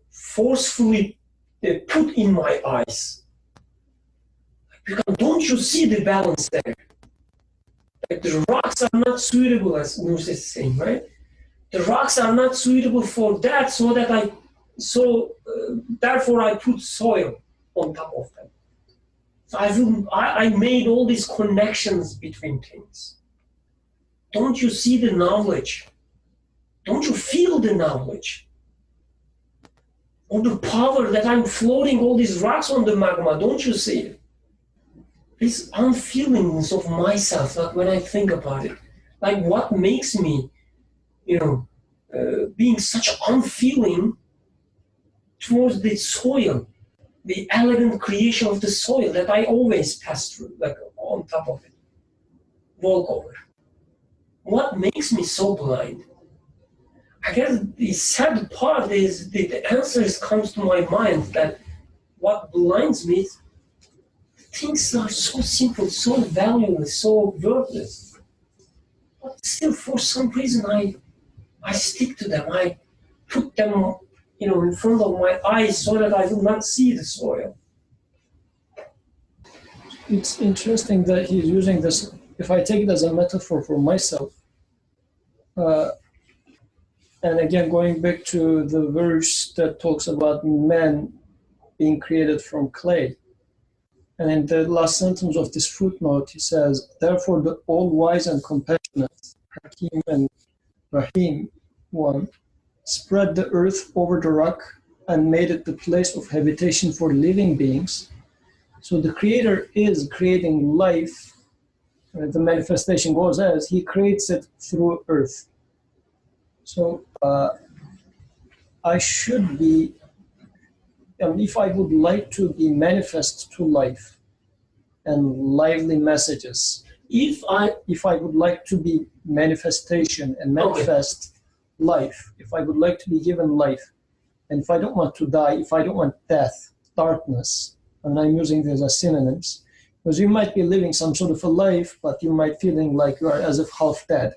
forcefully put in my eyes. Because don't you see the balance there? Like the rocks are not suitable, as Nursi is saying, right? The rocks are not suitable for that, therefore I put soil on top of them. So I made all these connections between things. Don't you see the knowledge? Don't you feel the knowledge? Or the power that I'm floating all these rocks on the magma, don't you see it? These unfeelings of myself, like when I think about it, like what makes me, being such unfeeling towards the soil, the elegant creation of the soil that I always pass through, like on top of it, walk over. What makes me so blind? I guess the sad part is the answer comes to my mind that what blinds me is things are so simple, so valueless, so worthless. But still, for some reason, I stick to them. I put them, in front of my eyes so that I will not see the soil. It's interesting that he's using this. If I take it as a metaphor for myself, and again, going back to the verse that talks about man being created from clay. And in the last sentence of this footnote, he says, therefore the all-wise and compassionate, Hakim and Rahim one, spread the earth over the rock and made it the place of habitation for living beings. So the Creator is creating life. The manifestation goes as he creates it through earth. So I should be, if I would like to be manifest to life and lively messages, if I would like to be manifestation and manifest life, if I would like to be given life, and if I don't want to die, if I don't want death, darkness, and I'm using these as synonyms, because you might be living some sort of a life, but you might feeling like you are as if half dead.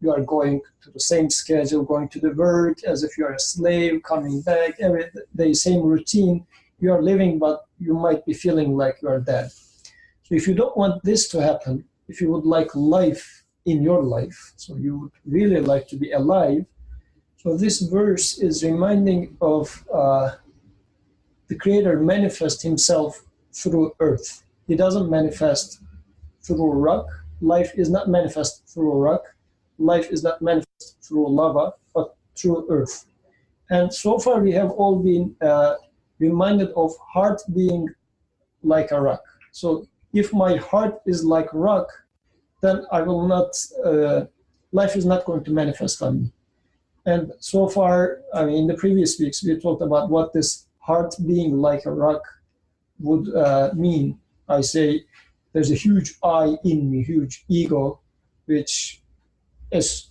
You are going to the same schedule, going to the work, as if you are a slave, coming back, every day, same routine. You are living, but you might be feeling like you are dead. So if you don't want this to happen, if you would like life in your life, so you would really like to be alive, so this verse is reminding of the Creator manifest himself through earth. He doesn't manifest through a rock. Life is not manifest through a rock. Life is not manifest through lava, but through earth. And so far we have all been reminded of heart being like a rock. So if my heart is like rock, then I will not, life is not going to manifest on me. And so far, I mean, in the previous weeks, we talked about what this heart being like a rock would mean. I say there's a huge I in me, huge ego, which is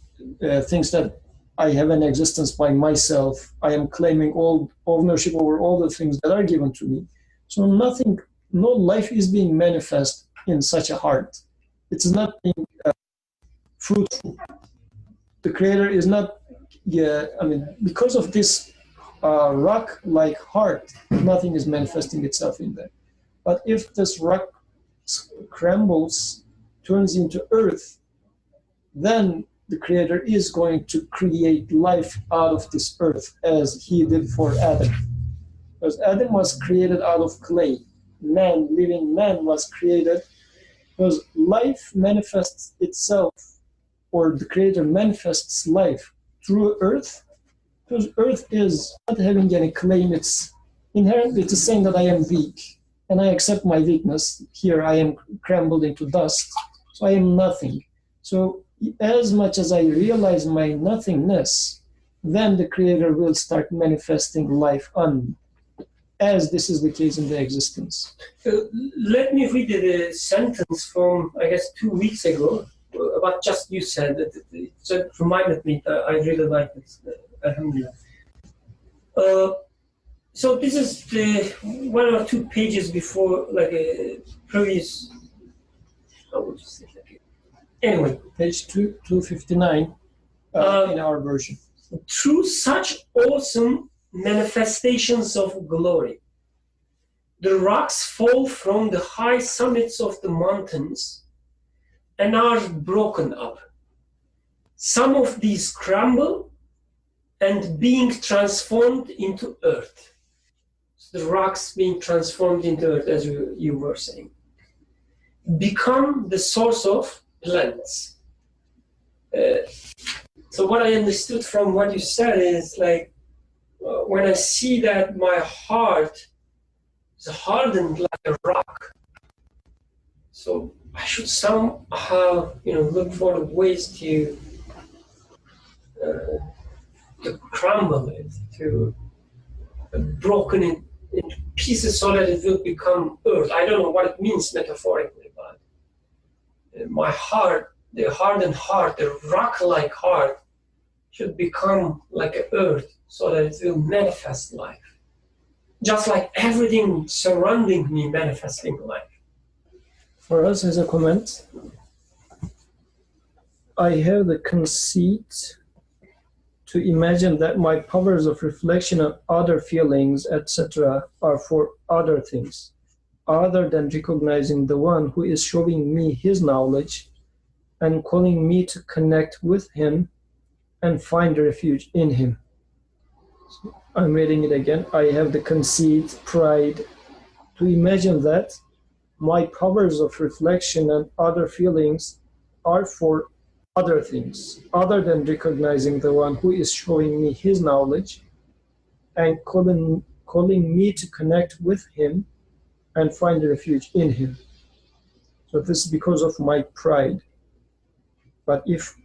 thinks that I have an existence by myself. I am claiming all ownership over all the things that are given to me. So no life is being manifest in such a heart. It's not being fruitful. The Creator is not, because of this rock-like heart, nothing is manifesting itself in there. But if this rock crumbles, turns into earth, then the Creator is going to create life out of this earth as he did for Adam. Because Adam was created out of clay. Living man was created because life manifests itself, or the Creator manifests life through earth, because earth is not having any claim. It's inherently it's saying that I am weak, and I accept my weakness. Here I am crumbled into dust, so I am nothing. So as much as I realize my nothingness, then the Creator will start manifesting life on me, as this is the case in the existence. Let me read a sentence from, I guess, 2 weeks ago, about just you said. It reminded me that I really liked it. Alhamdulillah. So this is the 1 or 2 pages before, like a previous, how would you say, anyway. Page 259 in our version. Through such awesome manifestations of glory, the rocks fall from the high summits of the mountains and are broken up. Some of these crumble and being transformed into earth. So the rocks being transformed into earth, as you were saying, become the source of plants. So what I understood from what you said is like, when I see that my heart is hardened like a rock, so I should somehow, look for ways to crumble it, to broken it into pieces so that it will become earth. I don't know what it means metaphorically, but my heart, the hardened heart, the rock-like heart, should become like an earth so that it will manifest life. Just like everything surrounding me manifesting life. For us, as a comment, I have the conceit to imagine that my powers of reflection of other feelings, etc., are for other things. other than recognizing the one who is showing me his knowledge and calling me to connect with him and find refuge in him. So I'm reading it again. I have the conceit, pride, to imagine that my powers of reflection and other feelings are for other things, other than recognizing the one who is showing me his knowledge and calling me to connect with him and find refuge in him. So this is because of my pride. But if,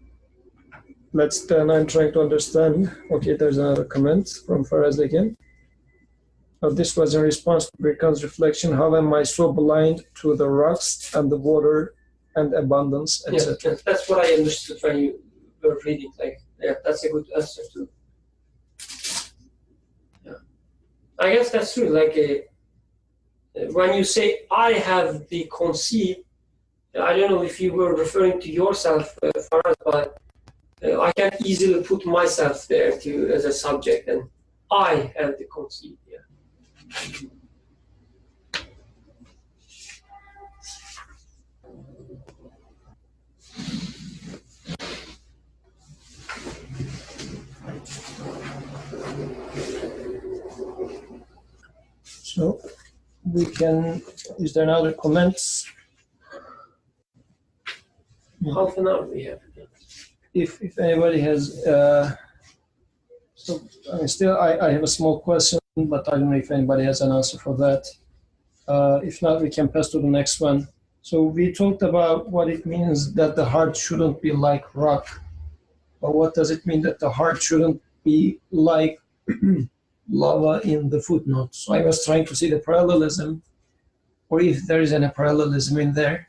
then I'm trying to understand. Okay, there's another comment from Faraz again. This was in response to Birkan's reflection, how am I so blind to the rocks and the water and abundance, etc. Yeah, that's what I understood when you were reading. Like, yeah, that's a good answer too. Yeah, I guess that's true. Like, when you say I have the conceit, I don't know if you were referring to yourself, Faraz, but I can easily put myself there too as a subject, and I have the conceit. Yeah. So we can, is there another comments? Half an hour we have. If anybody has, so I mean, still I have a small question, but I don't know if anybody has an answer for that. If not, we can pass to the next one. So we talked about what it means that the heart shouldn't be like rock. But what does it mean that the heart shouldn't be like lava in the footnote? So I was trying to see the parallelism, or if there is any parallelism in there.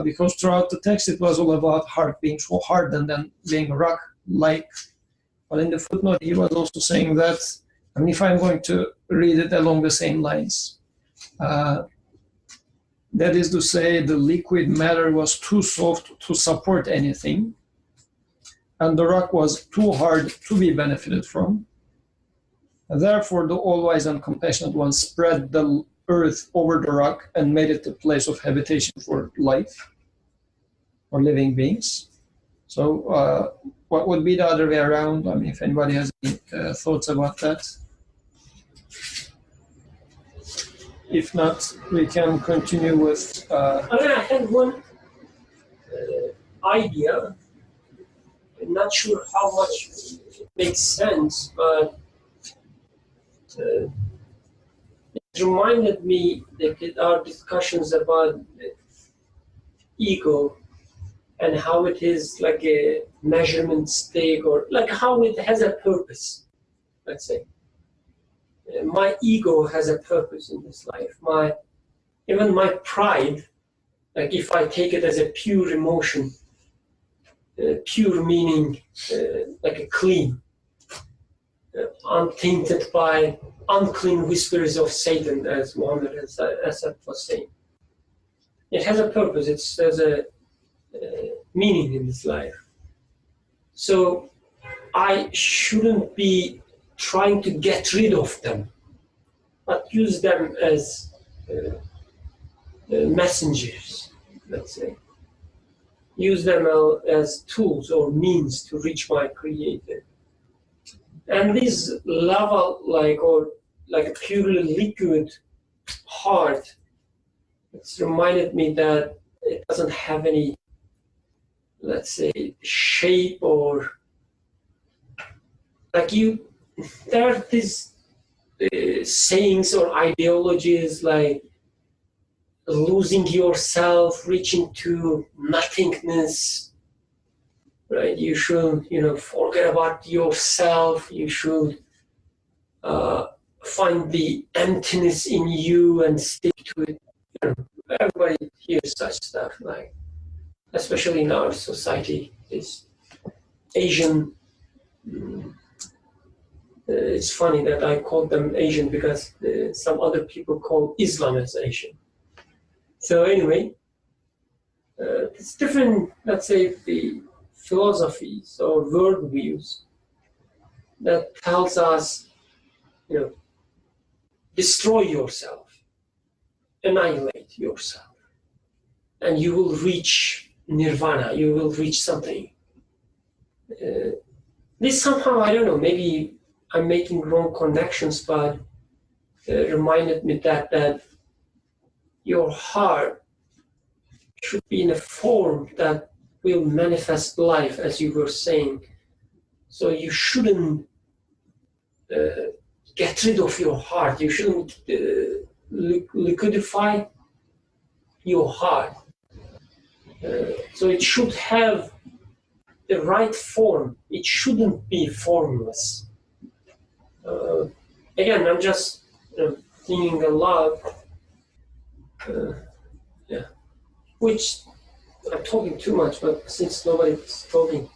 Because throughout the text it was all about heart being so hard and then being rock-like. But in the footnote he was also saying that, I mean, if I'm going to read it along the same lines, that is to say the liquid matter was too soft to support anything, and the rock was too hard to be benefited from. And therefore, the all-wise and compassionate one spread the earth over the rock and made it a place of habitation for life, or living beings. So what would be the other way around? I mean, if anybody has any thoughts about that. If not, we can continue with... I had one idea. I'm not sure how much it makes sense, but it reminded me that our discussions about ego and how it is like a measurement stick, or like how it has a purpose, let's say. My ego has a purpose in this life. Even my pride, like if I take it as a pure emotion, pure meaning like a clean, untainted by unclean whispers of Satan, as Muhammad Asad was saying. It has a purpose. It has a meaning in this life. So I shouldn't be trying to get rid of them, but use them as messengers, let's say. Use them as tools or means to reach my Creator. And this lava-like or like a purely liquid heart, it's reminded me that it doesn't have any, let's say, shape, or like there are these sayings or ideologies like losing yourself, reaching to nothingness, right? You should, forget about yourself. You should find the emptiness in you and stick to it. Everybody hears such stuff, like, especially in our society, this Asian. It's funny that I call them Asian because some other people call Islam as Asian. So anyway, it's different, let's say, the philosophies or worldviews that tells us, destroy yourself. annihilate yourself. And you will reach nirvana, you will reach something. This somehow, I don't know, maybe I'm making wrong connections, but reminded me that your heart should be in a form that will manifest life, as you were saying. So you shouldn't get rid of your heart. You shouldn't liquidify your heart. So it should have the right form. It shouldn't be formless. Again, I'm just thinking aloud. Yeah, which I'm talking too much, but since nobody's talking,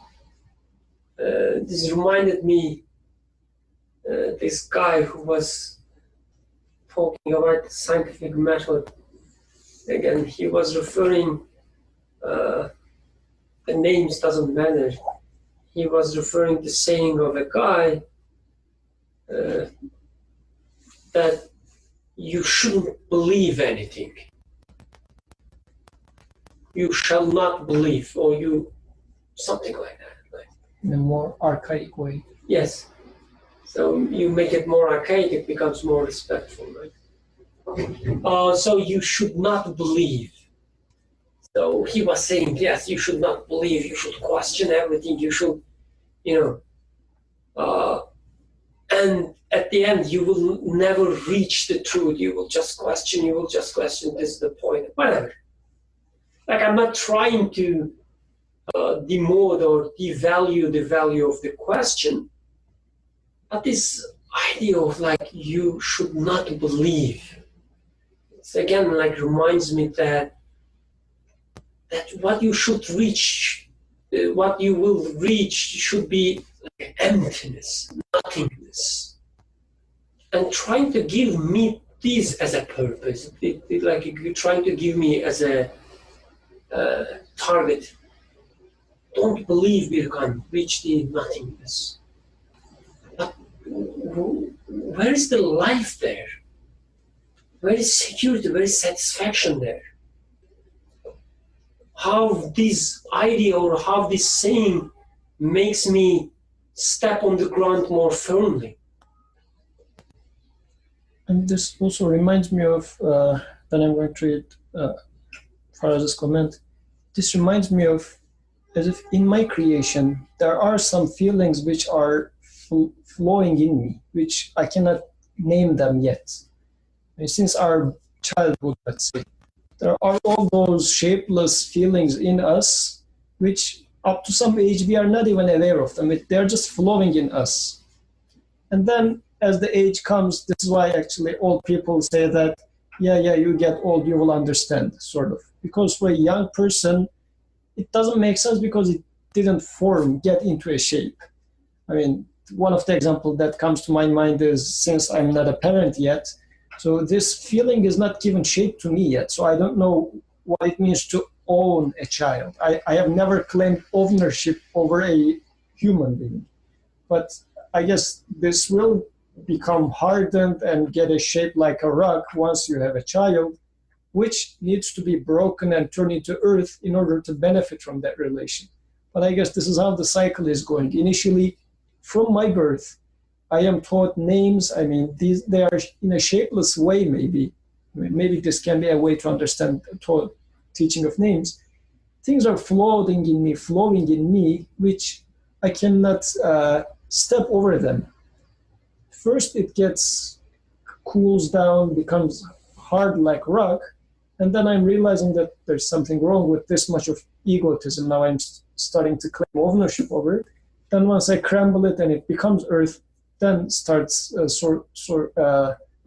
this reminded me this guy who was talking about the scientific method. Again, he was referring, the names doesn't matter. He was referring to the saying of a guy that you shouldn't believe anything. You shall not believe, or you, something like that. Right? In a more archaic way. Yes. So you make it more archaic, it becomes more respectful, right? So you should not believe. So he was saying, yes, you should not believe, you should question everything, you should, and at the end, you will never reach the truth. You will just question, this is the point, whatever. Like, I'm not trying to demote or devalue the value of the question, but this idea of like, you should not believe, it's again like reminds me that what you should reach, what you will reach should be like emptiness, nothingness. And trying to give me this as a purpose, like you're trying to give me as a target. Don't believe we can reach the nothingness. But where is the life there? Where is security? Where is satisfaction there? How this idea or how this saying makes me step on the ground more firmly. And this also reminds me of, then I'm going to read Faraz's comment. This reminds me of, as if in my creation, there are some feelings which are flowing in me, which I cannot name them yet. And since our childhood, let's say, there are all those shapeless feelings in us, which up to some age we are not even aware of them. They're just flowing in us. And then as the age comes, this is why actually old people say that, yeah, you get old, you will understand, sort of. Because for a young person, it doesn't make sense because it didn't get into a shape. I mean, one of the examples that comes to my mind is, since I'm not a parent yet, so this feeling is not given shape to me yet. So I don't know what it means to own a child. I have never claimed ownership over a human being. But I guess this will become hardened and get a shape like a rock once you have a child, which needs to be broken and turned into earth in order to benefit from that relation. But I guess this is how the cycle is going. Initially, from my birth, I am taught names. I mean, they are in a shapeless way, maybe. I mean, maybe this can be a way to understand teaching of names. Things are flowing in me, which I cannot step over them. First, it cools down, becomes hard like rock, and then I'm realizing that there's something wrong with this much of egotism. Now I'm starting to claim ownership over it. Then once I crumble it and it becomes earth, then starts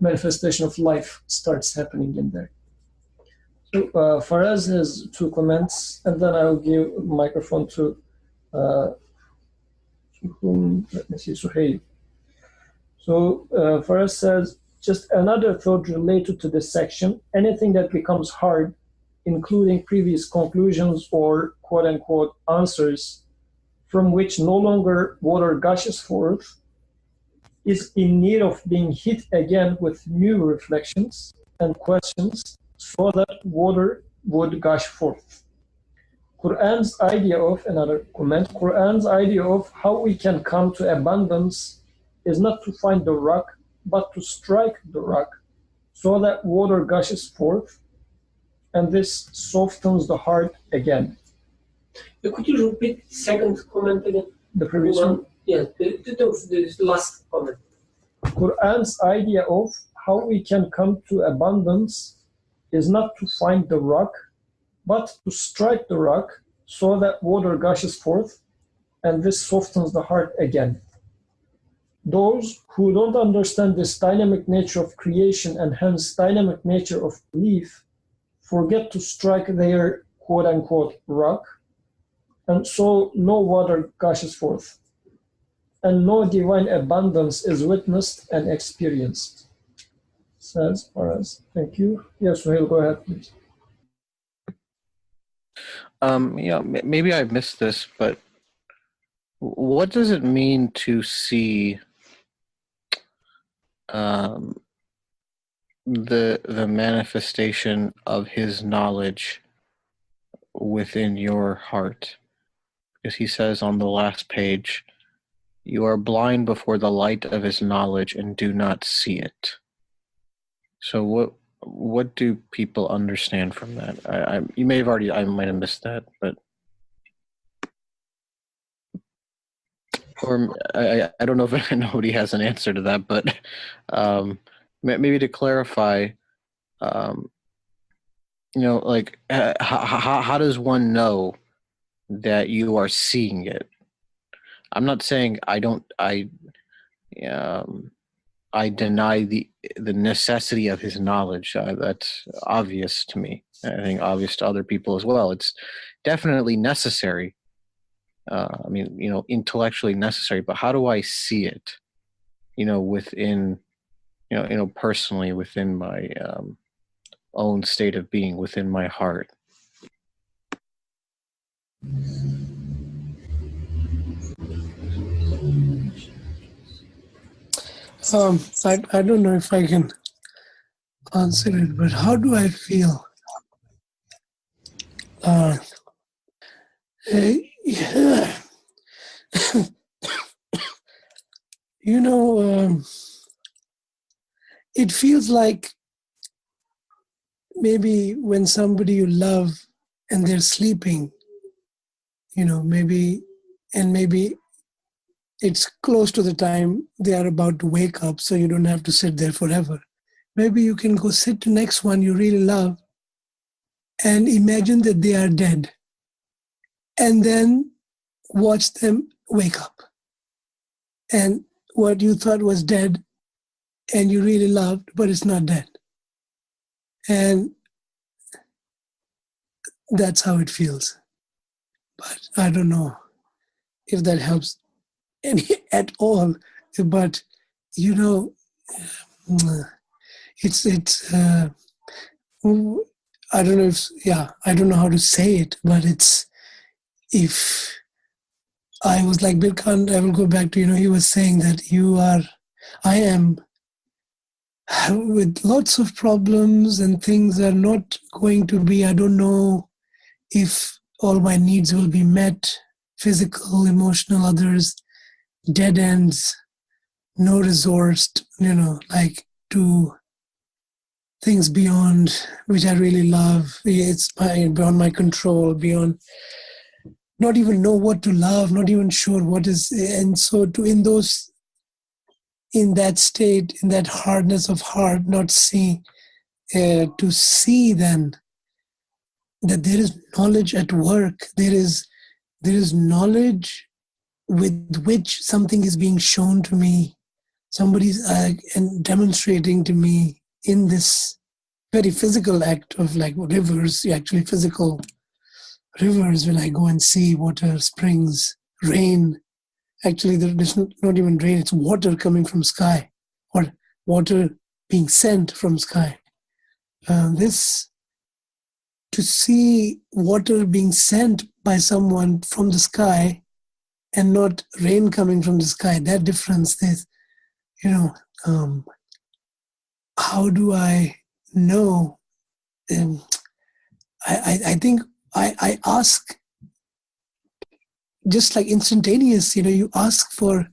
manifestation of life starts happening in there. So Faraz has 2 comments, and then I'll give microphone to whom? Let me see, Suhail. So Faraz says, just another thought related to this section. Anything that becomes hard, including previous conclusions or quote-unquote answers, from which no longer water gushes forth, is in need of being hit again with new reflections and questions so that water would gush forth. Quran's idea of, another comment, Quran's idea of how we can come to abundance is not to find the rock, but to strike the rock, so that water gushes forth, and this softens the heart again. Could you repeat the second comment again? The previous one? Yeah, the last comment. Quran's idea of how we can come to abundance is not to find the rock, but to strike the rock so that water gushes forth, and this softens the heart again. Those who don't understand this dynamic nature of creation and hence dynamic nature of belief forget to strike their quote-unquote rock, and so no water gushes forth, and no divine abundance is witnessed and experienced. Says Faraz. Thank you. Yes, Suhail, go ahead, please. Maybe I missed this, but what does it mean to see the manifestation of his knowledge within your heart? Because he says on the last page, you are blind before the light of his knowledge and do not see it. So what do people understand from that? You may have already, I might have missed that, but or I don't know if nobody has an answer to that, but maybe to clarify, like how does one know that you are seeing it? I'm not saying I deny the necessity of his knowledge. That's obvious to me. I think obvious to other people as well. It's definitely necessary. Intellectually necessary. But how do I see it? Within, personally within my own state of being, within my heart. I don't know if I can answer it, but how do I feel? It feels like maybe when somebody you love and they're sleeping, maybe it's close to the time they are about to wake up, so you don't have to sit there forever. Maybe you can go sit the next one you really love and imagine that they are dead, and then watch them wake up. And what you thought was dead and you really loved, but it's not dead. And that's how it feels. But I don't know if that helps any at all. But it's I don't know I don't know how to say it, but it's, if I was like Bill Khan, I will go back to, he was saying that I am with lots of problems and things are not going to be, I don't know if all my needs will be met, physical, emotional, others, dead ends, no resource, like to things beyond which I really love. It's beyond my control, beyond, not even know what to love, not even sure what is, and so in that state, in that hardness of heart, not see, to see then that there is knowledge at work, there is knowledge with which something is being shown to me, somebody's and demonstrating to me in this very physical act of like rivers, actually physical rivers, when I go and see water, springs, rain. Actually, there's not even rain, it's water coming from sky, or water being sent from sky. To see water being sent by someone from the sky and not rain coming from the sky, that difference is, how do I know um, I think I ask just like instantaneous, you ask for,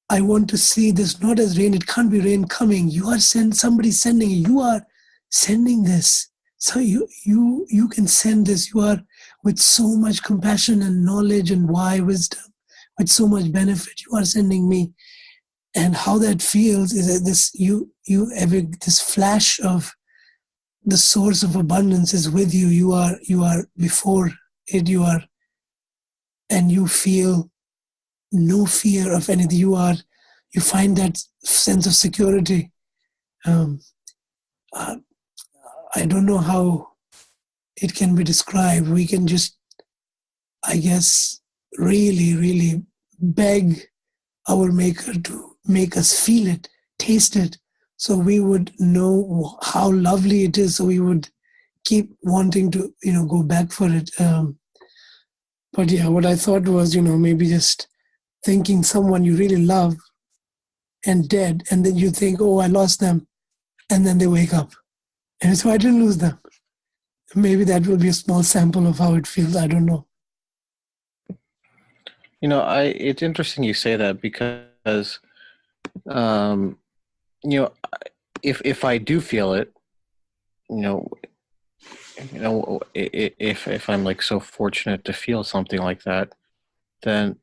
I want to see this not as rain, it can't be rain coming. You are somebody sending, you are sending this. So you can send this. You are with so much compassion and knowledge and wisdom, with so much benefit. You are sending me. And how that feels is that this flash of the source of abundance is with you. You are before it. And you feel no fear of anything. You find that sense of security. I don't know how it can be described. We can just, I guess, really, really beg our Maker to make us feel it, taste it, so we would know how lovely it is, so we would keep wanting to, go back for it. But yeah, what I thought was, maybe just thinking someone you really love and dead, and then you think, oh, I lost them, and then they wake up. And so I didn't lose them. Maybe that will be a small sample of how it feels. I don't know. It's interesting you say that because, if I do feel it, if I'm like so fortunate to feel something like that, then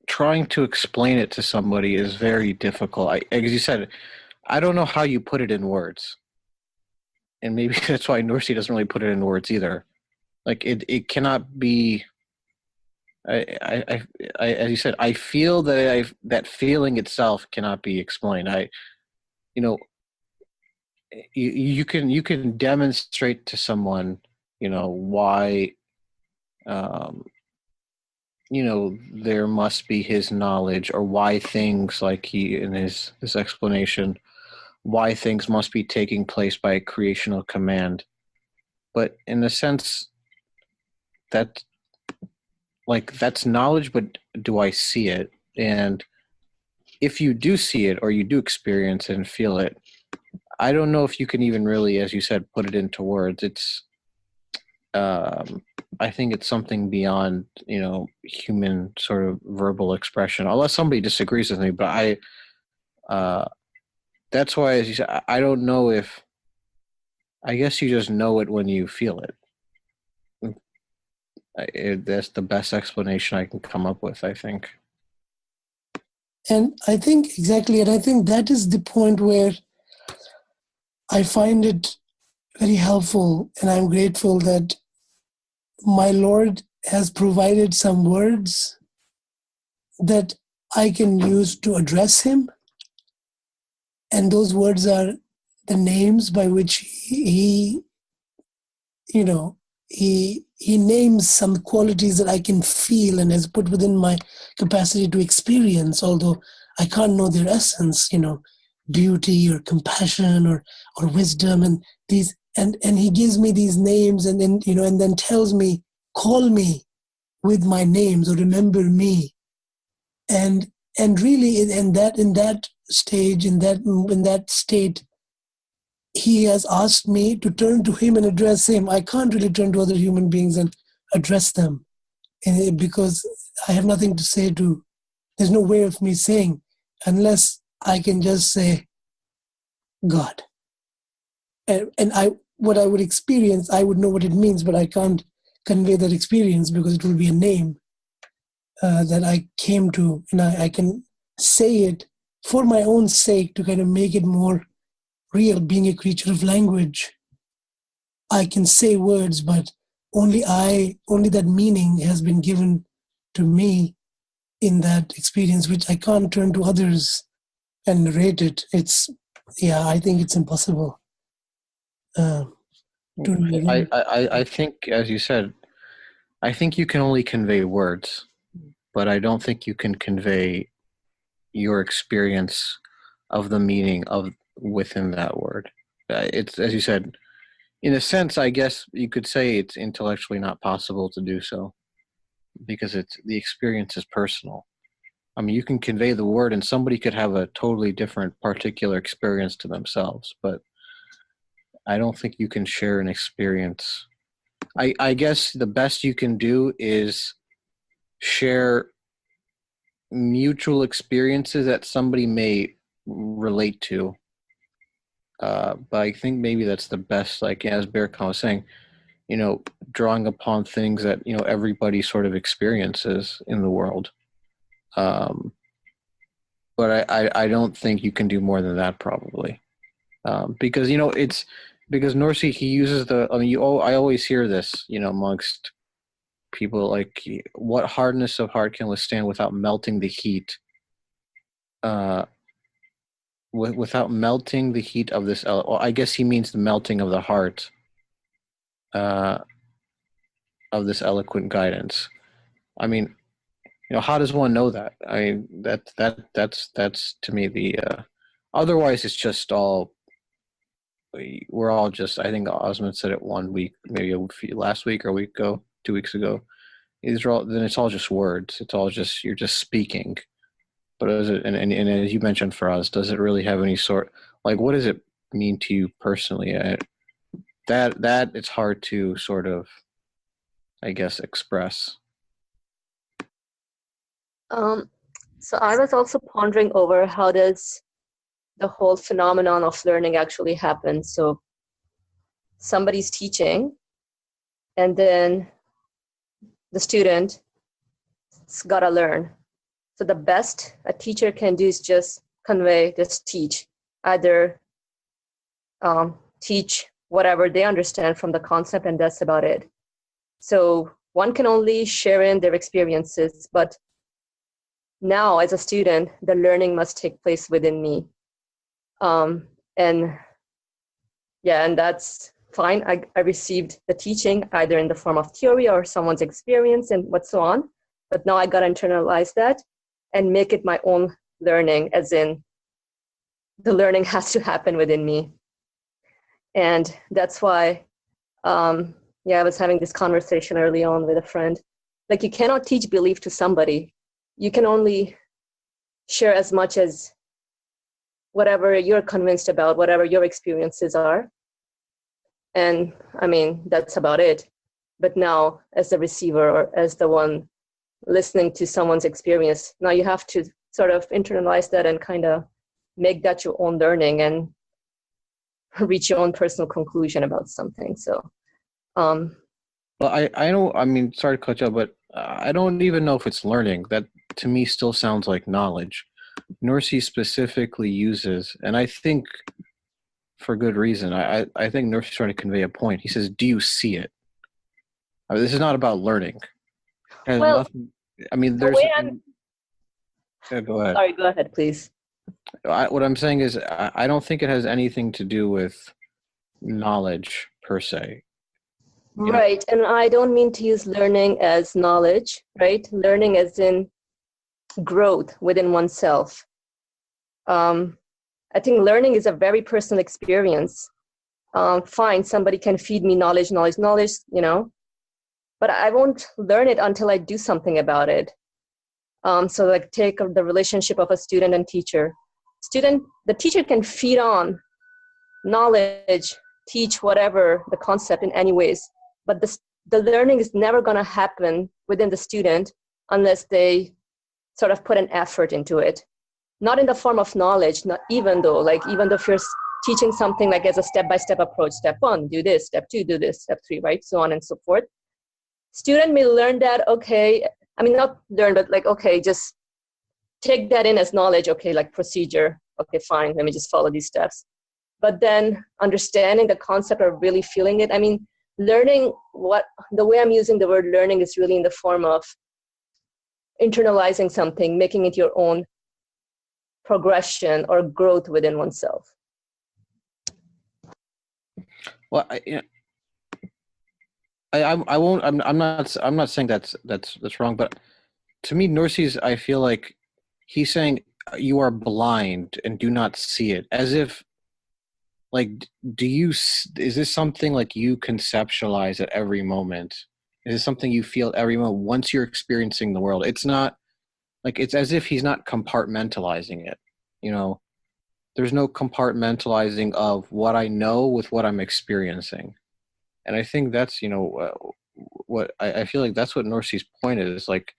trying to explain it to somebody is very difficult. As you said, I don't know how you put it in words. And maybe that's why Nursi doesn't really put it in words either. Like it cannot be. I as you said, I feel that that feeling itself cannot be explained. You can demonstrate to someone, why, there must be his knowledge, or why things like he in his explanation, why things must be taking place by a creational command. But in the sense that, that's knowledge, but do I see it? And if you do see it, or you do experience it and feel it, I don't know if you can even really, as you said, put it into words. It's, I think it's something beyond, human sort of verbal expression, unless somebody disagrees with me. But that's why, as you said, I don't know if, I guess you just know it when you feel it. That's the best explanation I can come up with, I think. And I think exactly, and I think that is the point where I find it very helpful, and I'm grateful that my Lord has provided some words that I can use to address him. And those words are the names by which he names some qualities that I can feel and has put within my capacity to experience, although I can't know their essence, beauty or compassion or wisdom, and these, and he gives me these names, and then, and then tells me, call me with my names, or remember me. And really in that state, he has asked me to turn to him and address him. I can't really turn to other human beings and address them, because I have nothing to say to. There's no way of me saying, unless I can just say, God. And what I would experience, I would know what it means, but I can't convey that experience because it will be a name that I came to, and I can say it for my own sake to kind of make it more real. Being a creature of language, I can say words, but only that meaning has been given to me in that experience, which I can't turn to others and narrate it. I think it's impossible. I think, as you said, I think you can only convey words, but I don't think you can convey your experience of the meaning of within that word. It's, as you said, in a sense, I guess you could say it's intellectually not possible to do so, because the experience is personal. I mean, you can convey the word, and somebody could have a totally different particular experience to themselves, but I don't think you can share an experience. I guess the best you can do is share mutual experiences that somebody may relate to. But I think maybe that's the best, like as Bearcon was saying, drawing upon things that, everybody sort of experiences in the world. But I don't think you can do more than that probably. Because, it's because Norsi, he uses I always hear this, amongst people, like, what hardness of heart can withstand without melting the heat? Without melting the heat of this, I guess he means the melting of the heart of this eloquent guidance. I mean, how does one know that? I mean, that's to me the. Otherwise, it's just all. We're all just. I think Osmond said it 1 week, maybe last week or a week ago, 2 weeks ago. Then it's all just words. It's all just you're just speaking. But as as you mentioned for us, does it really have any sort, like, what does it mean to you personally? That it's hard to sort of, I guess, express. So I was also pondering over how does the whole phenomenon of learning actually happen. So somebody's teaching, and then the student's got to learn. So the best a teacher can do is just convey, just teach. Either teach whatever they understand from the concept, and that's about it. So one can only share in their experiences, but now as a student, the learning must take place within me. And that's fine. I received the teaching either in the form of theory or someone's experience and what's so on. But now I got to internalize that and make it my own learning, as in the learning has to happen within me. And that's why, I was having this conversation early on with a friend. Like, you cannot teach belief to somebody. You can only share as much as whatever you're convinced about, whatever your experiences are. And I mean, that's about it. But now, as the receiver or as the one listening to someone's experience, now you have to sort of internalize that and kind of make that your own learning and reach your own personal conclusion about something. So, well, I don't, I mean, sorry to cut you off, but I don't even know if it's learning. That to me still sounds like knowledge. Norsi specifically uses, and I think for good reason, I think Norsi's trying to convey a point. He says, do you see it? I mean, this is not about learning. well, Nothing, I mean, there's. Yeah, go ahead. Sorry, go ahead, please. What I'm saying is, I don't think it has anything to do with knowledge per se. Right, and I don't mean to use learning as knowledge, right? Learning as in growth within oneself. I think learning is a very personal experience. Fine, somebody can feed me knowledge, but I won't learn it until I do something about it. So like take the relationship of a student and teacher. The teacher can feed on knowledge, teach whatever the concept in any ways, but the learning is never going to happen within the student unless they sort of put an effort into it. Not in the form of knowledge, even though if you're teaching something like as a step-by-step approach, step 1, do this, step 2, do this, step 3, right? So on and so forth. Student may learn that, okay, I mean, not learn, but like, okay, just take that in as knowledge, okay, like procedure, okay, fine, let me just follow these steps. But then understanding the concept or really feeling it, I mean, learning, the way I'm using the word learning is really in the form of internalizing something, making it your own progression or growth within oneself. Well, I won't. I'm not saying that's wrong. But to me, Norsi's, I feel like he's saying you are blind and do not see it, as if, like, is this something like you conceptualize at every moment? Is this something you feel every moment once you're experiencing the world? It's not like, it's as if he's not compartmentalizing it, there's no compartmentalizing of what I know with what I'm experiencing. And I think that's, you know, what I feel like that's what Norsi's point is. Like,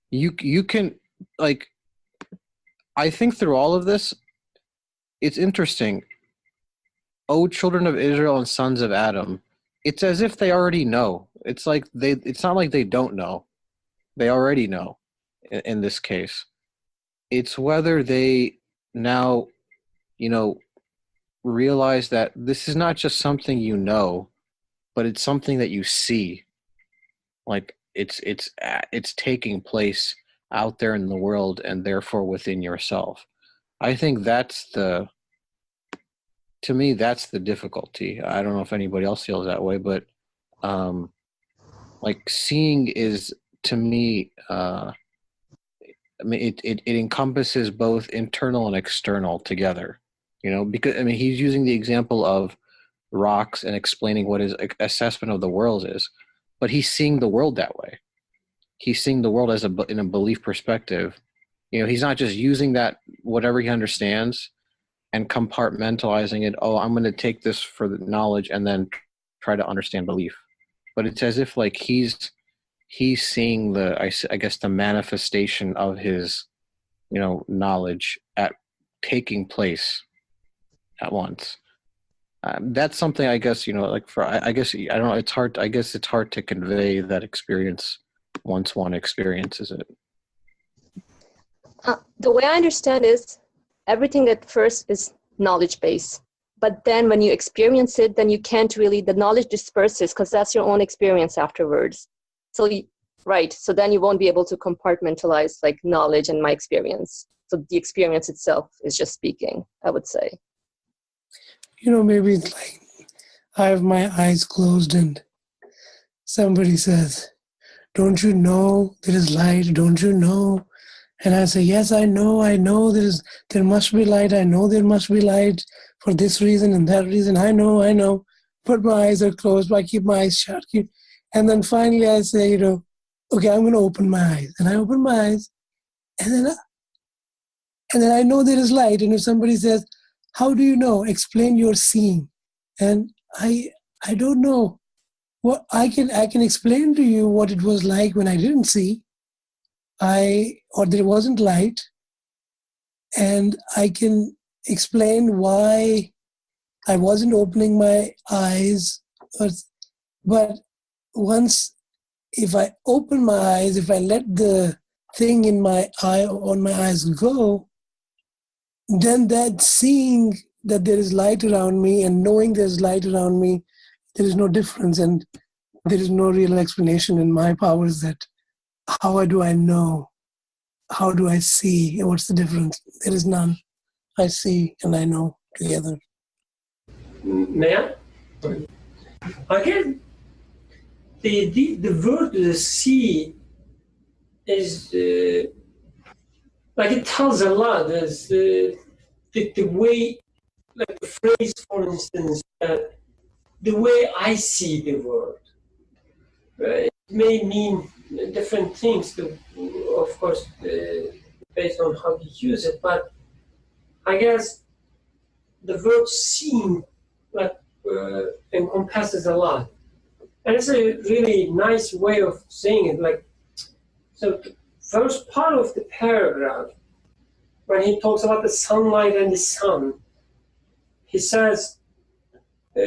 you can, like, I think through all of this, it's interesting. Oh, children of Israel and sons of Adam, it's as if they already know. It's like it's not like they don't know. They already know in this case. It's whether they now, you know, realize that this is not just something you know, but it's something that you see. Like it's taking place out there in the world and therefore within yourself. I think to me, that's the difficulty. I don't know if anybody else feels that way, but like seeing is, to me, I mean, it encompasses both internal and external together, you know, because, I mean, he's using the example of rocks and explaining what his assessment of the world is, but he's seeing the world that way. He's seeing the world as in a belief perspective. You know, he's not just using that, whatever he understands, and compartmentalizing it. Oh, I'm going to take this for the knowledge and then try to understand belief. But it's as if like he's seeing I guess the manifestation of his, you know, knowledge taking place at once. That's something, I guess, you know, like I guess, I don't know, it's hard. I guess it's hard to convey that experience once one experiences it. The way I understand is everything at first is knowledge based, but then when you experience it, then you can't really, the knowledge disperses because that's your own experience afterwards. So right, so then you won't be able to compartmentalize like knowledge and my experience. So the experience itself is just speaking, I would say. You know, maybe it's like I have my eyes closed and somebody says, don't you know there is light? Don't you know? And I say, yes, I know there must be light. I know there must be light for this reason and that reason. I know. But my eyes are closed. I keep my eyes shut. And then finally I say, you know, okay, I'm going to open my eyes. And I open my eyes. And then I know there is light. And if somebody says, how do you know? Explain your seeing. And I don't know. What I can explain to you what it was like when I didn't see. Or there wasn't light, and I can explain why I wasn't opening my eyes. But once, if I open my eyes, if I let the thing in my eye on my eyes go, then that seeing that there is light around me and knowing there's light around me, there is no difference, and there is no real explanation in my powers that how do I know? How do I see? What's the difference? There is none. I see and I know together. May I? Again, the word see is like it tells a lot. There's the way, like the phrase, for instance, the way I see the world. It may mean different things, of course, based on how you use it. But I guess the word "seeing" encompasses a lot, and it's a really nice way of saying it. Like, so, the first part of the paragraph, when he talks about the sunlight and the sun, he says,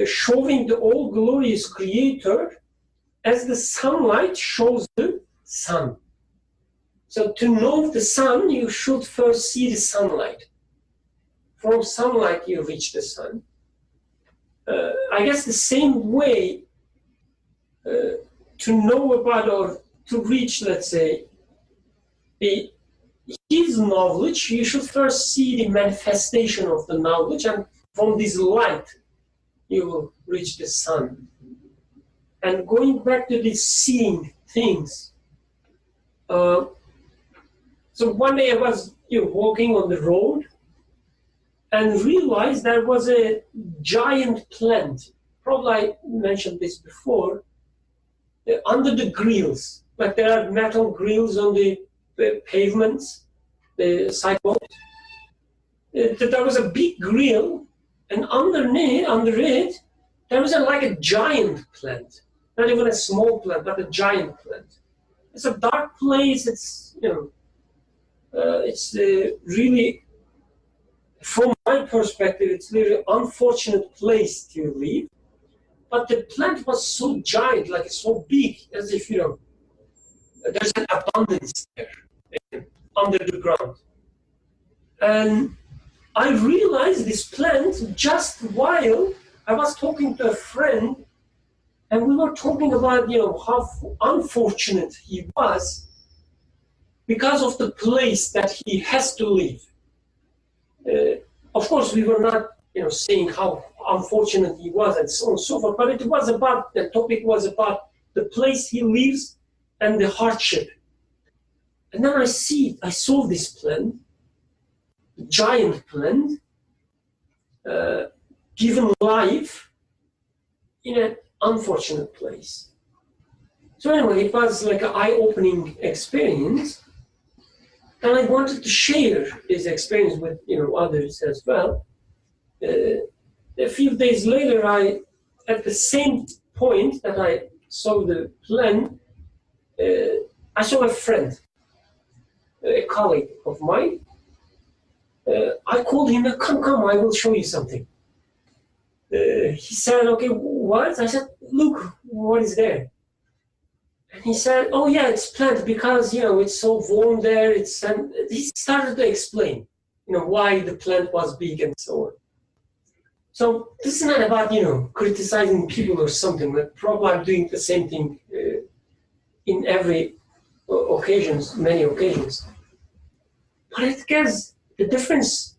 showing the all-glorious Creator as the sunlight shows the sun. So to know the sun, you should first see the sunlight. From sunlight, you reach the sun. I guess the same way to know about or to reach, let's say, his knowledge, you should first see the manifestation of the knowledge, and from this light, you will reach the sun. And going back to the seeing things, so one day I was walking on the road and realized there was a giant plant. Probably I mentioned this before. Under the grills, like there are metal grills on the pavements, the sidewalks. there was a big grill, and under it, there was like a giant plant. Not even a small plant, but a giant plant. It's a dark place. It's, it's really, from my perspective, it's really an unfortunate place to live. But the plant was so giant, like so big, as if, there's an abundance there under the ground. And I realized this plant just while I was talking to a friend, and we were talking about, how unfortunate he was because of the place that he has to live. Of course, we were not, saying how unfortunate he was and so on and so forth, but the topic was about the place he lives and the hardship. And then I saw this plant, giant plant, given life in an unfortunate place. So anyway, it was like an eye-opening experience, and I wanted to share this experience with others as well. A few days later, at the same point that I saw the plant, I saw a friend, a colleague of mine. I called him, come, I will show you something. He said, okay, what? I said, look, what is there? And he said, oh yeah, it's plant because, it's so warm there. And he started to explain, why the plant was big and so on. So this is not about, criticizing people or something, but probably I'm doing the same thing in many occasions. But I guess the difference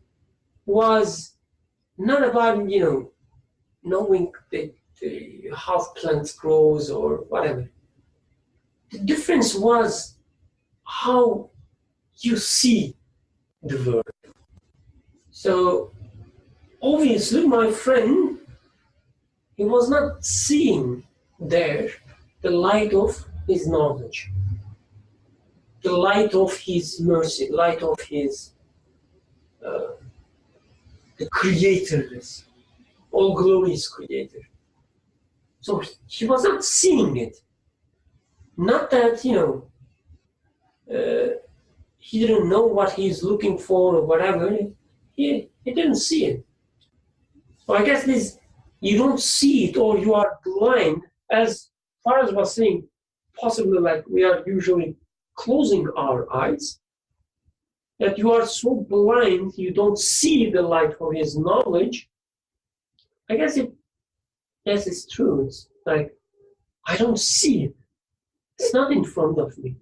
was not about, knowing how plants grows or whatever. The difference was how you see the world. So obviously my friend, he was not seeing there the light of his knowledge, the light of his mercy, light of his the creatorness, all glorious creator. So he was not seeing it. Not that, he didn't know what he's looking for or whatever. He didn't see it. So I guess this, you don't see it or you are blind, as Faraz was saying, possibly like we are usually closing our eyes, that you are so blind you don't see the light of his knowledge. I guess yes, it's true. It's like, I don't see it. It's not in front of me.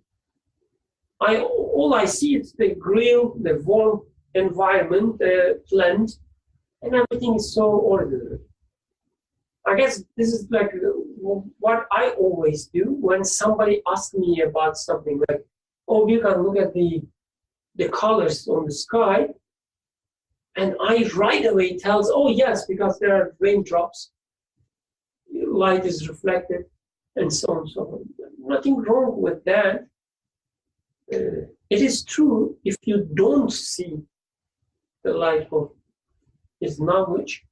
All I see is the grill, the warm environment, the plant, and everything is so ordinary. I guess this is like what I always do when somebody asks me about something like, oh, you can look at the colors on the sky, and I right away tells, oh yes, because there are raindrops, light is reflected, and so on and so on. Nothing wrong with that. It is true if you don't see the light of his knowledge.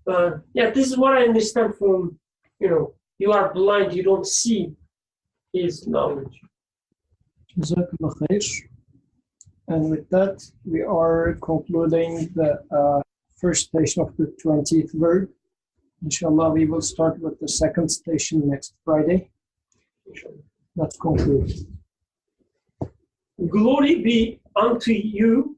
This is what I understand from, you are blind, you don't see his knowledge. Jazakallah khair. And with that, we are concluding the first station of the 20th word. Inshallah, we will start with the second station next Friday. Let's conclude. Glory be unto you.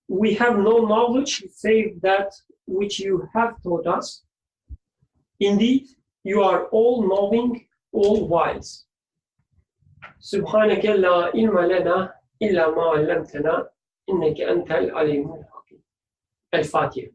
We have no knowledge save that which you have taught us. Indeed, you are all knowing, all wise. Subhanaka la ilma lana illa ma 'allamtana innaka antal alimul hakim. Al-Fatiha.